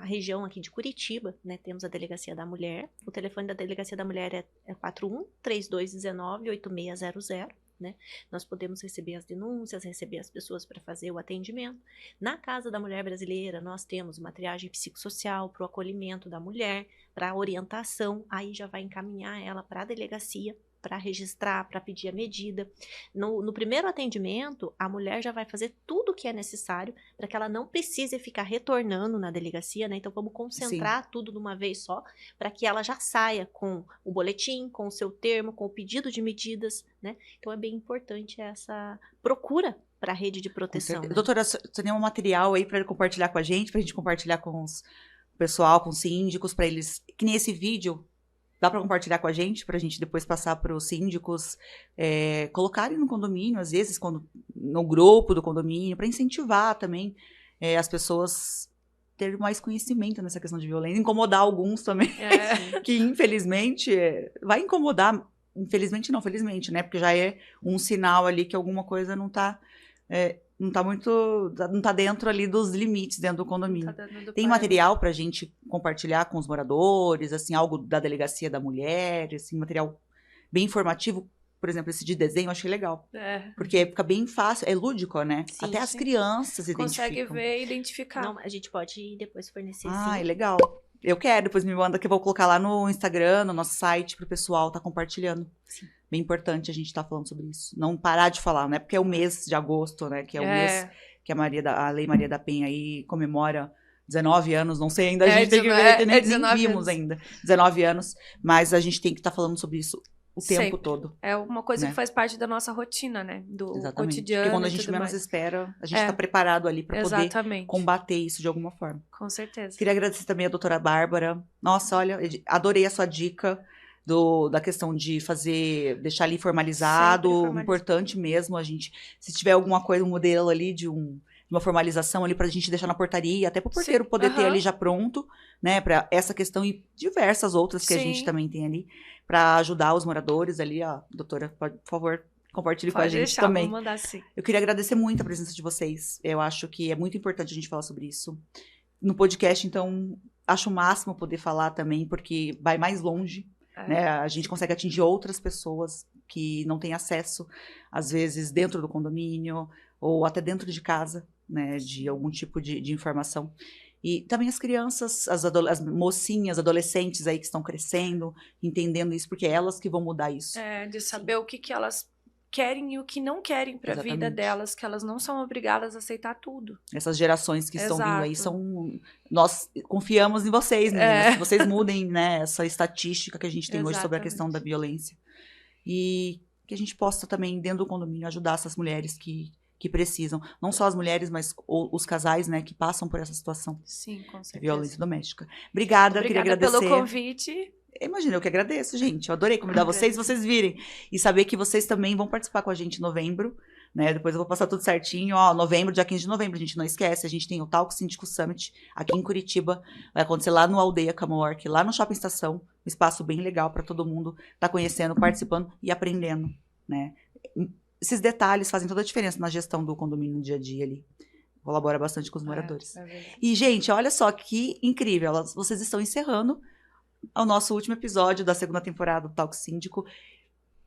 Speaker 1: região aqui de Curitiba, né, temos a Delegacia da Mulher. O telefone da Delegacia da Mulher é 41-3219-8600, né? Nós podemos receber as denúncias, receber as pessoas para fazer o atendimento. Na Casa da Mulher Brasileira, nós temos uma triagem psicossocial para o acolhimento da mulher, para a orientação, aí já vai encaminhar ela para a delegacia, para registrar, para pedir a medida. No primeiro atendimento, a mulher já vai fazer tudo o que é necessário para que ela não precise ficar retornando na delegacia, né? Então, vamos concentrar tudo de uma vez só, para que ela já saia com o boletim, com o seu termo, com o pedido de medidas, né? Então, é bem importante essa procura para a rede de proteção. Né?
Speaker 3: Doutora, você tem um material aí para compartilhar com a gente compartilhar com o pessoal, com os síndicos, para eles, que nem esse vídeo, dá para compartilhar com a gente, para a gente depois passar para os síndicos colocarem no condomínio, às vezes no grupo do condomínio, para incentivar também as pessoas terem mais conhecimento nessa questão de violência, incomodar alguns também, que infelizmente vai incomodar, infelizmente não, felizmente, né? Porque já é um sinal ali que alguma coisa não tá dentro ali dos limites dentro do condomínio. Tem material pra gente compartilhar com os moradores, assim, algo da Delegacia da Mulher, assim, material bem informativo por exemplo, esse de desenho, eu achei legal.
Speaker 2: É.
Speaker 3: Porque fica bem fácil, é lúdico, né?
Speaker 1: Sim,
Speaker 3: Até as
Speaker 2: sim.
Speaker 3: crianças
Speaker 2: Consegue
Speaker 3: identificam.
Speaker 2: ver e identificar.
Speaker 1: Não, a gente pode depois fornecer
Speaker 3: Ah, é
Speaker 1: sim.
Speaker 3: legal. Eu quero, depois me manda que eu vou colocar lá no Instagram, no nosso site, pro pessoal tá compartilhando.
Speaker 1: Sim.
Speaker 3: Bem importante a gente tá falando sobre isso. Não parar de falar, né? Porque é o mês de agosto, né? Que é o mês que a Lei Maria da Penha aí comemora 19 anos, não sei ainda, a gente tem que ver, que nem
Speaker 2: 19
Speaker 3: vimos
Speaker 2: anos.
Speaker 3: ainda. 19 anos, mas a gente tem que estar falando sobre isso o tempo
Speaker 2: Sempre.
Speaker 3: todo.
Speaker 2: É uma coisa
Speaker 3: Né?
Speaker 2: que faz parte da nossa rotina, né? Do
Speaker 3: Exatamente.
Speaker 2: cotidiano.
Speaker 3: Porque quando a
Speaker 2: e
Speaker 3: gente
Speaker 2: tudo
Speaker 3: menos
Speaker 2: mais.
Speaker 3: espera, a gente tá preparado ali para poder
Speaker 2: Exatamente.
Speaker 3: combater isso de alguma forma.
Speaker 2: Com certeza.
Speaker 3: Queria agradecer também a doutora Bárbara. Nossa, olha, adorei a sua dica da questão de deixar ali formalizado,
Speaker 2: Sempre formalizado.
Speaker 3: importante mesmo a gente, se tiver alguma coisa, um modelo ali de uma formalização ali pra gente deixar na portaria, até pro porteiro
Speaker 2: Sim,
Speaker 3: poder ter
Speaker 2: aham.
Speaker 3: ali já pronto, né, pra essa questão e diversas outras que a gente
Speaker 2: Sim.
Speaker 3: também tem ali, pra ajudar os moradores ali, ó, doutora, por favor, compartilhe com a
Speaker 2: Pode
Speaker 3: gente
Speaker 2: deixar,
Speaker 3: também.
Speaker 2: vou mandar sim.
Speaker 3: Eu queria agradecer muito a presença de vocês. Eu acho que é muito importante a gente falar sobre isso. No podcast, então, acho o máximo poder falar também, porque vai mais longe, né? A gente consegue atingir outras pessoas que não têm acesso, às vezes, dentro do condomínio, ou até dentro de casa, né? De algum tipo de informação. E também as crianças, as mocinhas, adolescentes aí que estão crescendo, entendendo isso, porque é elas que vão mudar isso.
Speaker 2: De saber o que elas querem e o que não querem para a vida
Speaker 3: Exatamente.
Speaker 2: delas, que elas não são obrigadas a aceitar tudo.
Speaker 3: Essas gerações que estão vindo aí
Speaker 2: Exato.
Speaker 3: nós confiamos em vocês, meninas,
Speaker 2: É.
Speaker 3: que vocês mudem, né, essa estatística que a gente tem hoje sobre a
Speaker 2: Exatamente.
Speaker 3: questão da violência. E que a gente possa também, dentro do condomínio, ajudar essas mulheres que precisam. Não só as mulheres, mas os casais, né, que passam por essa situação
Speaker 2: Sim, com
Speaker 3: de
Speaker 2: certeza.
Speaker 3: violência doméstica. Obrigada, queria
Speaker 2: Obrigada
Speaker 3: agradecer.
Speaker 2: pelo convite.
Speaker 3: Imagina, eu que agradeço, gente. Eu adorei convidar vocês virem. E saber que vocês também vão participar com a gente em novembro, né? Depois eu vou passar tudo certinho. Ó, novembro, dia 15 de novembro, a gente não esquece. A gente tem o Talco Síndico Summit aqui em Curitiba. Vai acontecer lá no Aldeia Camowork, lá no Shopping Estação. Um espaço bem legal para todo mundo estar conhecendo, participando e aprendendo, né? Esses detalhes fazem toda a diferença na gestão do condomínio no dia a dia ali. Colabora bastante com os moradores. E, gente, olha só que incrível. Vocês estão encerrando o nosso último episódio da segunda temporada do Talk Síndico.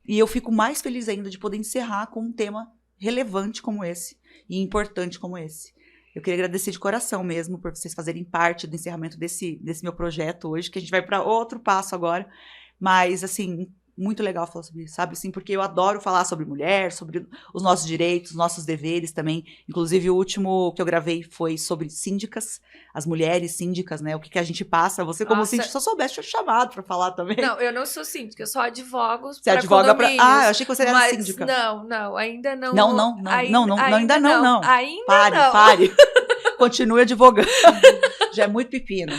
Speaker 3: E eu fico mais feliz ainda de poder encerrar com um tema relevante como esse e importante como esse. Eu queria agradecer de coração mesmo por vocês fazerem parte do encerramento desse meu projeto hoje, que a gente vai para outro passo agora. Mas, assim, muito legal falar sobre isso, sabe? Assim, porque eu adoro falar sobre mulher, sobre os nossos direitos, os nossos deveres também. Inclusive, o último que eu gravei foi sobre síndicas, as mulheres síndicas, né? O que a gente passa. Você, como síndica, só soubesse o chamado para falar também.
Speaker 2: Não, eu não sou síndica, eu só advogo
Speaker 3: Você
Speaker 2: pra
Speaker 3: advoga para...
Speaker 2: condomínios.
Speaker 3: Ah, eu achei que você era síndica.
Speaker 2: Não, ainda não.
Speaker 3: Ainda não.
Speaker 2: Ainda
Speaker 3: Pare. Continue advogando. Já é muito pepino.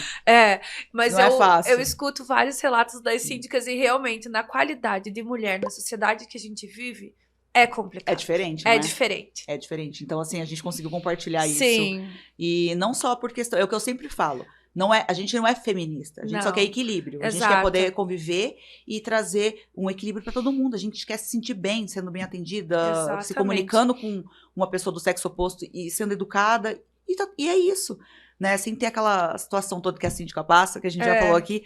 Speaker 2: Mas
Speaker 3: não é fácil.
Speaker 2: Eu escuto vários relatos das síndicas e realmente, na qualidade de mulher, na sociedade que a gente vive, é complicado.
Speaker 3: É diferente,
Speaker 2: É diferente.
Speaker 3: É diferente. Então, assim, a gente conseguiu compartilhar isso.
Speaker 2: Sim.
Speaker 3: E não só por questão... É o que eu sempre falo. A gente não é feminista. A gente só quer equilíbrio. A gente quer poder conviver e trazer um equilíbrio para todo mundo. A gente quer se sentir bem, sendo bem atendida,
Speaker 2: Exatamente.
Speaker 3: se comunicando com uma pessoa do sexo oposto e sendo educada. E é isso, né? Sem ter aquela situação toda que a síndica passa, que a gente já falou aqui,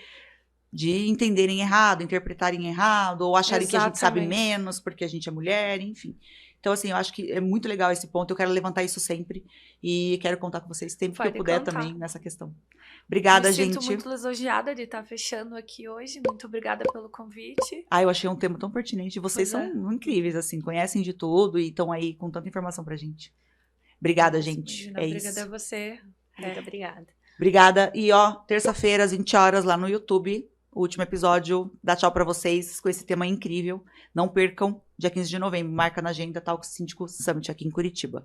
Speaker 3: de entenderem errado, interpretarem errado, ou acharem que a gente sabe menos porque a gente é mulher, enfim. Então, assim, eu acho que é muito legal esse ponto. Eu quero levantar isso sempre e quero contar com vocês sempre que eu puder também nessa questão. Obrigada, gente.
Speaker 2: Me sinto muito lisonjeada de estar fechando aqui hoje. Muito obrigada pelo convite.
Speaker 3: Eu achei um tema tão pertinente. Vocês são incríveis, assim, conhecem de tudo e estão aí com tanta informação pra gente. Obrigada, gente.
Speaker 2: Obrigada a você.
Speaker 1: Muito obrigada.
Speaker 3: Obrigada. E, terça-feira, às 20 horas, lá no YouTube, o último episódio. Dá tchau pra vocês com esse tema incrível. Não percam, dia 15 de novembro. Marca na agenda, Talk Síndico Summit aqui em Curitiba.